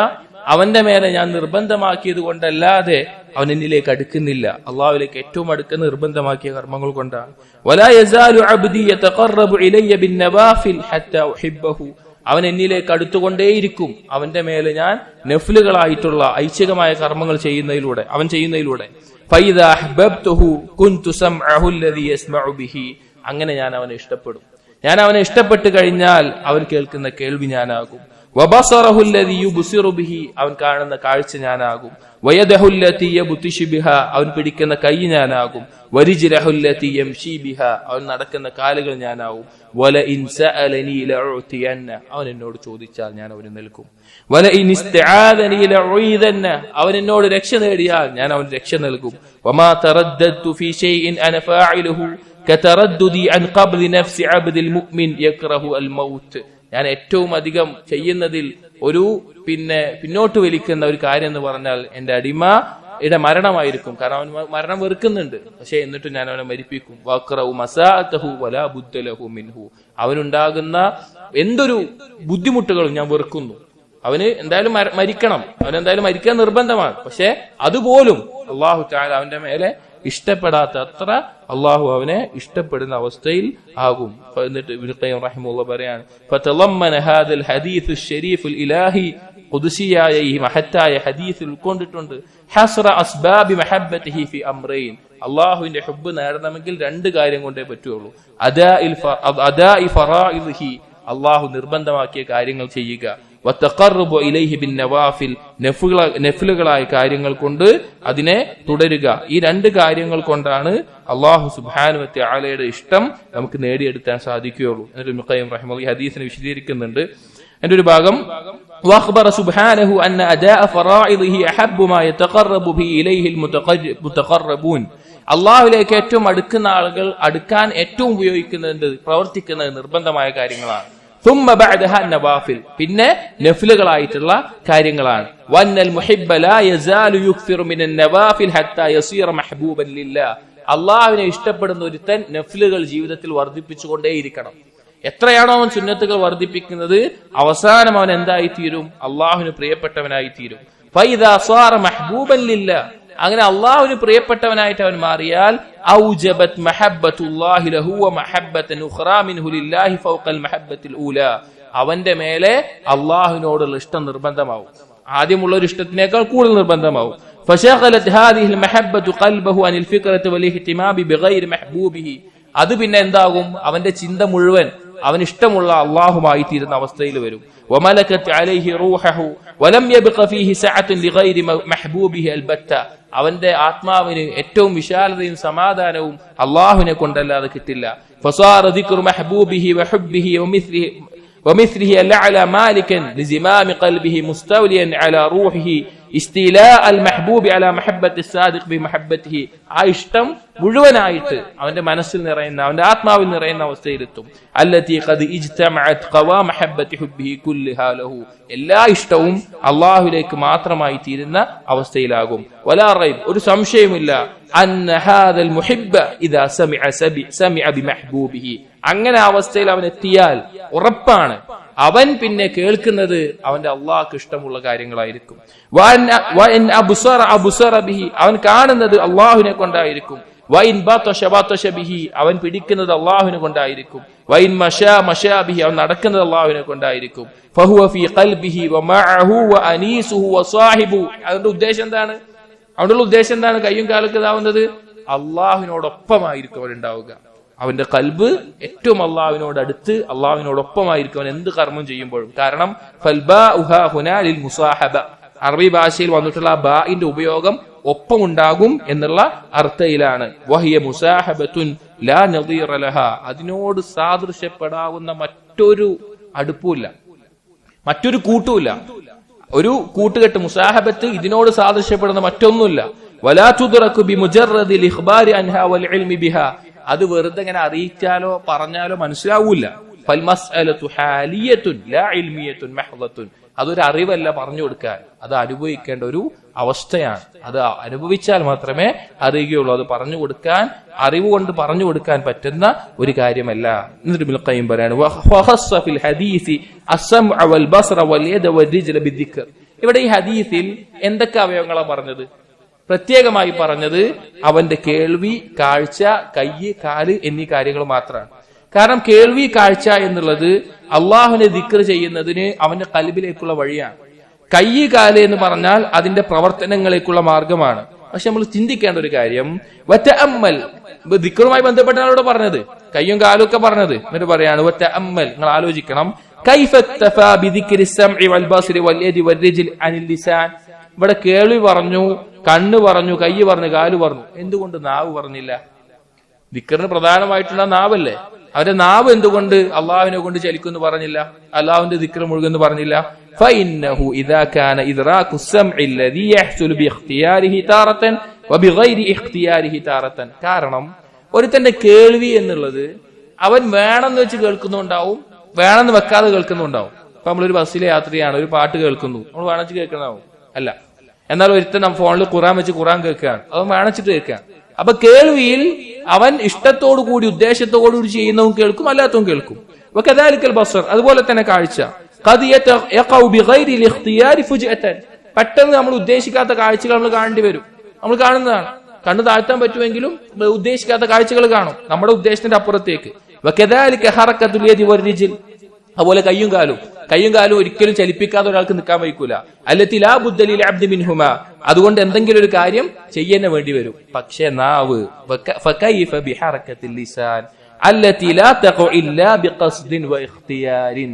അവന്റെ മേലെ ഞാൻ നിർബന്ധമാക്കിയത് കൊണ്ടല്ലാതെ അവൻ എന്നിലേക്ക് അടുക്കുന്നില്ല. അള്ളാഹുവിലേക്ക് ഏറ്റവും അടുക്കുന്ന നിർബന്ധമാക്കിയ കർമ്മങ്ങൾ കൊണ്ടാണ്. വലാ യസാലു അബ്ദി യതഖറബു ഇലയ്യ ബിന്നവാഫിൽ ഹത്താ ഉഹിബ്ബഹു, അവൻ എന്നിലേക്ക് അടുത്തുകൊണ്ടേയിരിക്കും അവന്റെ മേലെ ഞാൻ നഫ്ലുകളായിട്ടുള്ള ഐച്ഛികമായ കർമ്മങ്ങൾ ചെയ്യുന്നതിലൂടെ. ഫൈദാ അഹ്ബബ്തുഹു കുൻതു സംഅഹു അല്ലദീ യസ്മഉ ബിഹി, അങ്ങനെ ഞാൻ അവനെ ഇഷ്ടപ്പെടും. ഞാൻ അവനെ ഇഷ്ടപ്പെട്ടു കഴിഞ്ഞാൽ അവൻ കേൾക്കുന്ന കേൾവി ഞാനാകും. വബസറഹു അല്ലദീ യുബ്സിറു ബിഹി, അവൻ കാണുന്ന കാഴ്ച ഞാനാകും. വയദഹു അല്ലതീ യബ്തിശു ബിഹാ, അവൻ പിടിക്കുന്ന കൈ ഞാനാകും. വരിജ്ലഹു അല്ലതീ യംശി ബിഹാ, അവൻ നടക്കുന്ന കാലുകൾ ഞാനാകും. വല ഇൻ സഅലനി ലഉതിയന്ന, അവൻ എന്നോട് ചോദിച്ചാൽ ഞാൻ അവന് നൽകും. വല ഇൻ ഇസ്തആദനി ലഉഈദന്ന, അവൻ എന്നോട് രക്ഷ നേടിയാൽ ഞാൻ അവന് രക്ഷ നൽകും. വമാ തറദ്ദതു ഫീ ഷൈഇൻ അന ഫാഇലുഹു കതറദ്ദുദി അൻ ഖബ്ലി നഫ്സി അബ്ദിൽ മുഅ്മിൻ യക്റഹു അൽ മൗത്ത്, ഞാൻ ഏറ്റവും അധികം ചെയ്യുന്നതിൽ പിന്നോട്ട് വലിക്കുന്ന ഒരു കാര്യം എന്ന് പറഞ്ഞാൽ എന്റെ അടിമയുടെ മരണമായിരിക്കും. കാരണം അവൻ മരണം വെറുക്കുന്നുണ്ട്, പക്ഷെ എന്നിട്ടും ഞാൻ അവനെ മരിപ്പിക്കും. വഖറഉ മസാഅതഹു വലാ ബുദ്ദ ലഹു മിൻഹു, അവനുണ്ടാകുന്ന എന്തൊരു ബുദ്ധിമുട്ടുകളും ഞാൻ വെറുക്കുന്നു. അവന് എന്തായാലും മരിക്കണം, അവനെന്തായാലും മരിക്കാൻ നിർബന്ധമാണ്. പക്ഷെ അതുപോലും അല്ലാഹു തആല അവന്റെ മേലെ ഇഷ്ടപ്പെടാത്ത അത്ര അള്ളാഹു അവനെ ഇഷ്ടപ്പെടുന്ന അവസ്ഥയിൽ ആകും. എന്നിട്ട് ഇബ്നു ഖയ്യിം റഹിമഹുല്ലാഹ് പറയാണ്, ഫതളമ്മന ഹാദൽ ഹദീസ് ശരീഫുൽ ഇലാഹി, ഖുദ്സിയായ ഈ മഹത്തായ ഹദീസിൽ ഉൾക്കൊണ്ടിട്ടുണ്ട് ഹസ്റ അസ്ബാബി മഹബ്ബതിഹി ഫി അംറൈൻ, അള്ളാഹുവിന്റെ ഹുബ്ബ് നേടണമെങ്കിൽ രണ്ട് കാര്യം കൊണ്ടേ പറ്റുള്ളൂ. അദാഇ ഫറാഇദിഹി, അള്ളാഹു നിർബന്ധമാക്കിയ കാര്യങ്ങൾ ചെയ്യുക. വതഖറബു ഇലൈഹി ബിൻ നവാഫിൽ, നഫ്ലുകളായ കാര്യങ്ങൾ കൊണ്ട് അതിനെ തുടരുക. ഈ രണ്ട് കാര്യങ്ങൾ കൊണ്ടാണ് അല്ലാഹു സുബ്ഹാനഹു വ തആലയുടെ ഇഷ്ടം നമുക്ക് നേടിയെടുക്കാൻ സാധിക്കുകയുള്ളൂ. എന്നിട്ട് ഇബ്നു ഖയ്യിം റഹിമഹുല്ലാഹി ഹദീസിനെ വിശദീകരിക്കുന്നുണ്ട്. അതിന്റെ ഒരു ഭാഗം, വഖബറ സുബ്ഹാനഹു അന്ന അദാഅ ഫറാഇദിഹി അഹബ്ബു മാ യതഖറബു ബി ഇലൈഹി അൽ മുതഖറബൂൻ, അല്ലാഹുവിലേക്ക് ഏറ്റവും അടുക്കുന്ന ആളുകൾ അടുക്കാൻ ഏറ്റവും ഉപയോഗിക്കുന്നത് പ്രവർത്തിക്കുന്നത് നിർബന്ധമായ കാര്യങ്ങളാണ്. ثم بعدها النوافل, പിന്നെ നഫ്ലുകളായിട്ടുള്ള കാര്യങ്ങളാണ്. വന്നൽ മുഹിബ്ബ ലാ യസാലു യുക്സിറു മിനൻ നവാഫിൽ ഹത്താ യസീറ മഹ്ബൂബൻ ലില്ലാഹ്, അല്ലാഹുവിനെ ഇഷ്ടപ്പെടുന്ന ഒരുത്തൻ നഫ്ലുകൾ ജീവിതത്തിൽ വർദ്ധിപ്പിച്ചുകൊണ്ടേയിരിക്കണം. എത്രയാണോ അവൻ സുന്നത്തുകൾ വർദ്ധിപ്പിക്കുന്നത്, അവസാനം അവൻ എന്തായി തീരും? അല്ലാഹുവിന് പ്രിയപ്പെട്ടവനായി തീരും. ഫൈദാ സാറ മഹ്ബൂബൻ ലില്ലാഹ്, അങ്ങനെ അള്ളാഹുവിന് പ്രിയപ്പെട്ടവനായിട്ട് അവൻ മാറിയാൽ ഔജബത് മഹബ്ബത്തുല്ലാഹി ലഹു വ മഹബ്ബതൻ ഉഖ്റാ മിൻഹു ലില്ലാഹി ഫൗഖൽ മഹബ്ബത്തിൽ ഊലാ, അവന്റെ മേലെ അള്ളാഹുവിനോടുള്ള ഇഷ്ടം നിർബന്ധമാവും, ആദ്യമുള്ള ഒരു ഇഷ്ടത്തിനേക്കാൾ കൂടുതൽ നിർബന്ധമാവും. ഫശഗലത് ഹാദിഹിൽ മഹബ്ബതു ഖൽബഹു അനിൽ ഫിക്റതി വൽ ഇഹ്തിമാബി ബിഗൈരി മഹ്ബൂബിഹി, അത് പിന്നെ എന്താകും? അവന്റെ ചിന്ത മുഴുവൻ അവൻ ഇഷ്ടമുള്ള അള്ളാഹുമായി തീരുന്ന അവസ്ഥയിൽ വരും. വമലകത് അലൈഹി റൂഹഹു വലം യബ്ഖ ഫീഹി സഅത്തുൻ ലിഗൈരി മഹ്ബൂബിഹി അൽബത്ത, അവന്റെ ആത്മാവിന് ഏറ്റവും വിശാലതയും സമാധാനവും അള്ളാഹുവിനെ കൊണ്ടല്ലാതെ കിട്ടില്ല. ഫസാറ ദിക്റു മഹ്ബൂബിഹി വഹുബ്ബിഹി വമിസ്ലിഹി അലഅല മാലികൻ ലിസിമാമി ഖൽബിഹി മുസ്തൗലിയൻ അലാ റൂഹിഹി ഇസ്തിലാഅ അൽ മഹ്ബൂബി അലാ മഹബ്ബത്തി സാദിഖ് ബി മഹബ്ബത്തിഹി, ആ ഇഷ്ടം മുഴുവനായിട്ട് അവന്റെ മനസ്സിൽ നിറയുന്ന അവന്റെ ആത്മാവിൽ നിറയുന്ന അവസ്ഥയിലെത്തും. അല്ലതി ഖദ് ഇജ്തമഅത് ഖവാ മഹബ്ബത്തി ഹുബ്ബിഹി കുല്ലഹാ ലഹു, എല്ലാ ഇഷ്ടവും അല്ലാഹുവിലേക്ക് മാത്രമായി തീരുന്ന അവസ്ഥയിലാകും. വലാ റൈബ്, ഒരു സംശയമില്ല, അന്ന ഹാദൽ മുഹിബ്ബ ഇദാ സമിഅ ബിമഹ്ബൂബിഹി, അങ്ങനെ അവസ്ഥയിൽ അവൻ എത്തിയാൽ ഉറപ്പാണ് അവൻ പിന്നെ കേൾക്കുന്നത് അവന്റെ അള്ളാഹ്ക്ക് ഇഷ്ടമുള്ള കാര്യങ്ങളായിരിക്കും. അവൻ കാണുന്നത് അള്ളാഹുവിനെ കൊണ്ടായിരിക്കും. അവൻ പിടിക്കുന്നത് അള്ളാഹുവിനെ കൊണ്ടായിരിക്കും. അവൻ നടക്കുന്നത് അള്ളാഹുവിനെ കൊണ്ടായിരിക്കും. അതിന്റെ ഉദ്ദേശം എന്താണ്? അവനുള്ള ഉദ്ദേശം എന്താണ്? കയ്യും കാലൊക്കെ ഇതാവുന്നത് അള്ളാഹുവിനോടൊപ്പമായിരിക്കും അവൻ ഉണ്ടാവുക. അവന്റെ കൽബ് ഏറ്റവും അള്ളാഹുവിനോട് അടുത്ത് അള്ളാഹുവിനോടൊപ്പമായിരിക്കും അവൻ എന്ത് കർമ്മം ചെയ്യുമ്പോഴും. കാരണം അറബി ഭാഷയിൽ വന്നിട്ടുള്ള ബാഇന്റെ ഉപയോഗം ഒപ്പമുണ്ടാകും എന്നുള്ള അർത്ഥയിലാണ്. വഹിയ മുസാഹബത്തുൻ ലാ നദീറ ലഹാ, അതിനോട് സാദൃശ്യപ്പെടാവുന്ന മറ്റൊരു അടുപ്പുമില്ല, മറ്റൊരു കൂട്ടുമില്ല. ഒരു കൂട്ടുകെട്ട് മുസാഹബത്ത് ഇതിനോട് സാദൃശ്യപ്പെടുന്ന മറ്റൊന്നുമില്ല. വലാ തുദ്റകു ബിമുജറദിൽ ഇഖ്ബാരി അൻഹാ വൽ ഇൽമി ബിഹാ, അത് വെറുതെ ഇങ്ങനെ അറിയിച്ചാലോ പറഞ്ഞാലോ മനസ്സിലാവൂല. ഫൽ മസ്അലതു ഹാലിയത്തുൻ ലാ ഇൽമിയത്തുൻ മഹ്ദത്തുൻ, അതൊരു അറിവല്ല പറഞ്ഞു കൊടുക്കാൻ, അത് അനുഭവിക്കേണ്ട ഒരു അവസ്ഥയാണ്. അത് അനുഭവിച്ചാൽ മാത്രമേ അറിയുകയുള്ളൂ. അത് പറഞ്ഞു കൊടുക്കാൻ, അറിവ് കൊണ്ട് പറഞ്ഞു കൊടുക്കാൻ പറ്റുന്ന ഒരു കാര്യമല്ല. എന്നിട്ട് ഇബ്നുൽ ഖയ്യിം പറയാണ് വഖസ്സ ഫിൽ ഹദീസി അസ്സംഅ വൽ ബസ്റ വൽ യദ വൽ റിജ്ല ബിദ്ദിക്ർ. ഇവിടെ ഈ ഹദീസിൽ എന്തൊക്കെ അവയവങ്ങളാണ് പറഞ്ഞത്? പ്രത്യേകമായി പറഞ്ഞത് അവന്റെ കേൾവി, കാഴ്ച, കയ്യ്, കാല് എന്നീ കാര്യങ്ങൾ മാത്രമാണ്. കാരണം കേൾവി, കാഴ്ച എന്നുള്ളത് അള്ളാഹുവിനെ ദിക്ർ ചെയ്യുന്നതിന് അവന്റെ ഖൽബിലേക്കുള്ള വഴിയാണ്. കയ്യ്, കാല് എന്ന് പറഞ്ഞാൽ അതിന്റെ പ്രവർത്തനങ്ങളിലേക്കുള്ള മാർഗമാണ്. പക്ഷെ നമ്മൾ ചിന്തിക്കേണ്ട ഒരു കാര്യം, വതഅമ്മൽ, ദിക്റുമായി ബന്ധപ്പെട്ടാണ് ഇവിടെ പറഞ്ഞത്, കയ്യും കാലും ഒക്കെ പറഞ്ഞത്. എന്നിട്ട് പറയാണ് വതഅമ്മൽ, നിങ്ങൾ ആലോചിക്കണം, കൈഫ ഇക്തഫാ ബിദിക്രി السمع والبصر واليد والرجل عن اللسان. ഇവിടെ കേൾവി പറഞ്ഞു, കണ്ണ് പറഞ്ഞു, കയ്യ് പറഞ്ഞു, കാല് പറഞ്ഞു, എന്തുകൊണ്ട് നാവ് പറഞ്ഞില്ല? ദിക്റിന് പ്രധാനമായിട്ടുള്ള നാവല്ലേ. അവരുടെ നാവ് എന്തുകൊണ്ട് അള്ളാഹുവിനെ കൊണ്ട് ചലിക്കുന്നു പറഞ്ഞില്ല? അള്ളാഹുവിന്റെ ദിക്ർ മുഴുവൻ പറഞ്ഞില്ല. فإنه إذا كان إدراك السمع الذي يحصل باختياره تارة وبغير اختياره تارة. കാരണം ഒരുത്തന്റെ കേൾവി എന്നുള്ളത് അവൻ വേണമെന്ന് വെച്ച് കേൾക്കുന്നുണ്ടാവും, വേണമെന്ന് വെക്കാതെ കേൾക്കുന്നുണ്ടാവും. ഇപ്പൊ നമ്മളൊരു ബസ്സിലെ യാത്രയാണ്, ഒരു പാട്ട് കേൾക്കുന്നു, നമ്മൾ വേണമെന്ന് കേൾക്കണാവും അല്ല. എന്നാൽ ഒരുത്തൻ ഫോണിൽ ഖുറാൻ വെച്ച് ഖുറാൻ കേൾക്കുകയാണ്, അവൻ വേണിച്ചിട്ട് കേൾക്കുകയാണ്. അപ്പൊ കേൾവിയിൽ അവൻ ഇഷ്ടത്തോടു കൂടി ഉദ്ദേശത്തോടു കൂടി ചെയ്യുന്നതും കേൾക്കും, അല്ലാത്തതും കേൾക്കും. വകദാലിക്കൽ ബസർ, അതുപോലെ തന്നെ കാഴ്ച. പെട്ടെന്ന് നമ്മൾ ഉദ്ദേശിക്കാത്ത കാഴ്ചകൾ നമ്മൾ കാണേണ്ടി വരും. നമ്മൾ കാണുന്നതാണ്, കണ്ണു താഴ്ത്താൻ പറ്റുമെങ്കിലും ഉദ്ദേശിക്കാത്ത കാഴ്ചകൾ കാണും നമ്മുടെ ഉദ്ദേശത്തിന്റെ അപ്പുറത്തേക്ക്. വകദാലിക ഹറക്കത്തുൽ യദി വർ-റിജ്ൽ, അതുപോലെ കയ്യും കാലും ഒരിക്കലും ചലിപ്പിക്കാതെ ഒരാൾക്ക് നിൽക്കാൻ വയ്ക്കൂല. അല്ലത്തി ലാ ബുദ്ദ ലിൽ അബ്ദി മിൻഹുമാ, അതുകൊണ്ട് എന്തെങ്കിലും ഒരു കാര്യം ചെയ്യാൻ വേണ്ടി വരും. പക്ഷേ നാവ്, ഫകൈഫ ബിഹറക്കത്തിൽ ലിസാൻ അല്ലത്തി ലാ തഖു ഇല്ലാ ബിഖസ്ദിൻ വഇഖ്തിയാരിൻ.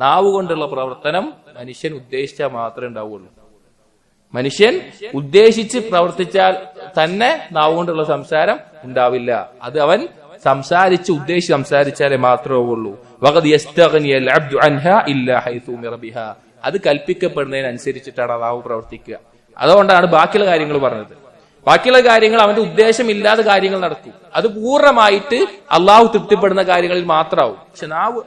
നാവ് കൊണ്ടുള്ള പ്രവർത്തനം മനുഷ്യൻ ഉദ്ദേശിച്ചാൽ മാത്രമേ ഉണ്ടാവുള്ളൂ. മനുഷ്യൻ ഉദ്ദേശിച്ച് പ്രവർത്തിച്ചാൽ തന്നെ നാവ് കൊണ്ടുള്ള സംസാരം ഉണ്ടാവില്ല. അത് അവൻ സംസാരിച്ച് ഉദ്ദേശിച്ച് സംസാരിച്ചാലേ മാത്രമേ ഉള്ളൂ. അത് കൽപ്പിക്കപ്പെടുന്നതിനനുസരിച്ചിട്ടാണ് നാവ് പ്രവർത്തിക്കുക. അതുകൊണ്ടാണ് ബാക്കിയുള്ള കാര്യങ്ങൾ പറഞ്ഞത്. ബാക്കിയുള്ള കാര്യങ്ങൾ അവന്റെ ഉദ്ദേശമില്ലാത്ത കാര്യങ്ങൾ നടക്കും. അത് പൂർണ്ണമായിട്ട് അള്ളാഹു തൃപ്തിപ്പെടുന്ന കാര്യങ്ങളിൽ മാത്രമാവും. പക്ഷെ നാവ്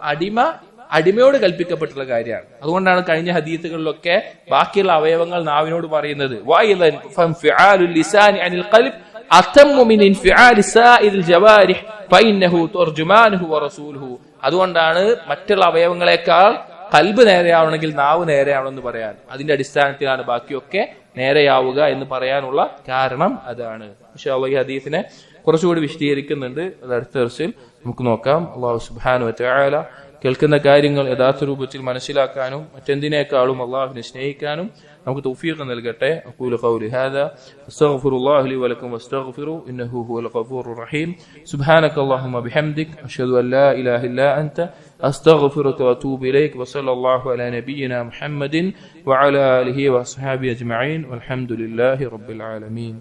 അടിമയോട് കൽപ്പിക്കപ്പെട്ടുള്ള കാര്യമാണ്. അതുകൊണ്ടാണ് കഴിഞ്ഞ ഹദീസുകളിലൊക്കെ ബാക്കിയുള്ള അവയവങ്ങൾ നാവിനോട് പറയുന്നത് അതുകൊണ്ടാണ് മറ്റുള്ള അവയവങ്ങളെക്കാൾ കൽബ് നേരെയാവണമെങ്കിൽ നാവ് നേരെയാവണമെന്ന് പറയാൻ. അതിന്റെ അടിസ്ഥാനത്തിലാണ് ബാക്കിയൊക്കെ നേരെയാവുക എന്ന് പറയാനുള്ള കാരണം അതാണ്. ഇൻഷാ അല്ലാഹ് ഈ ഹദീസിനെ കുറച്ചുകൂടി വിശദീകരിക്കുന്നുണ്ട്. അത് അടുത്ത ദർസിൽ നമുക്ക് നോക്കാം. അല്ലാഹു സുബ്ഹാനഹു വ തആല കേൾക്കുന്ന കാര്യങ്ങൾ യഥാർത്ഥ രൂപത്തിൽ മനസ്സിലാക്കാനും മറ്റെന്തിനേക്കാളും അള്ളാഹുവിനെ സ്നേഹിക്കാനും നമുക്ക് തൗഫീഖ് നൽകട്ടെ. അഖൂലു ഖൗലി ഹാദാ അസ്തഗ്ഫിറുല്ലാഹ ലി വലക്കും വസ്തഗ്ഫിറു ഇന്നഹു ഹുവൽ ഗഫൂറുർ റഹീം. സുബ്ഹാനകല്ലാഹുമ്മ ബിഹംദിക് അഷ്ഹദു അൻ ലാ ഇലാഹ ഇല്ലാ അൻത അസ്തഗ്ഫിറുക വഅതൂബു ഇലൈക് വസല്ലല്ലാഹു അലാ നബിയിനാ മുഹമ്മദിൻ വഅലാ ആലിഹി വഅസ്ഹാബിഹി അജ്മഈൻ വൽഹംദുലില്ലാഹി റബ്ബിൽ ആലമീൻ.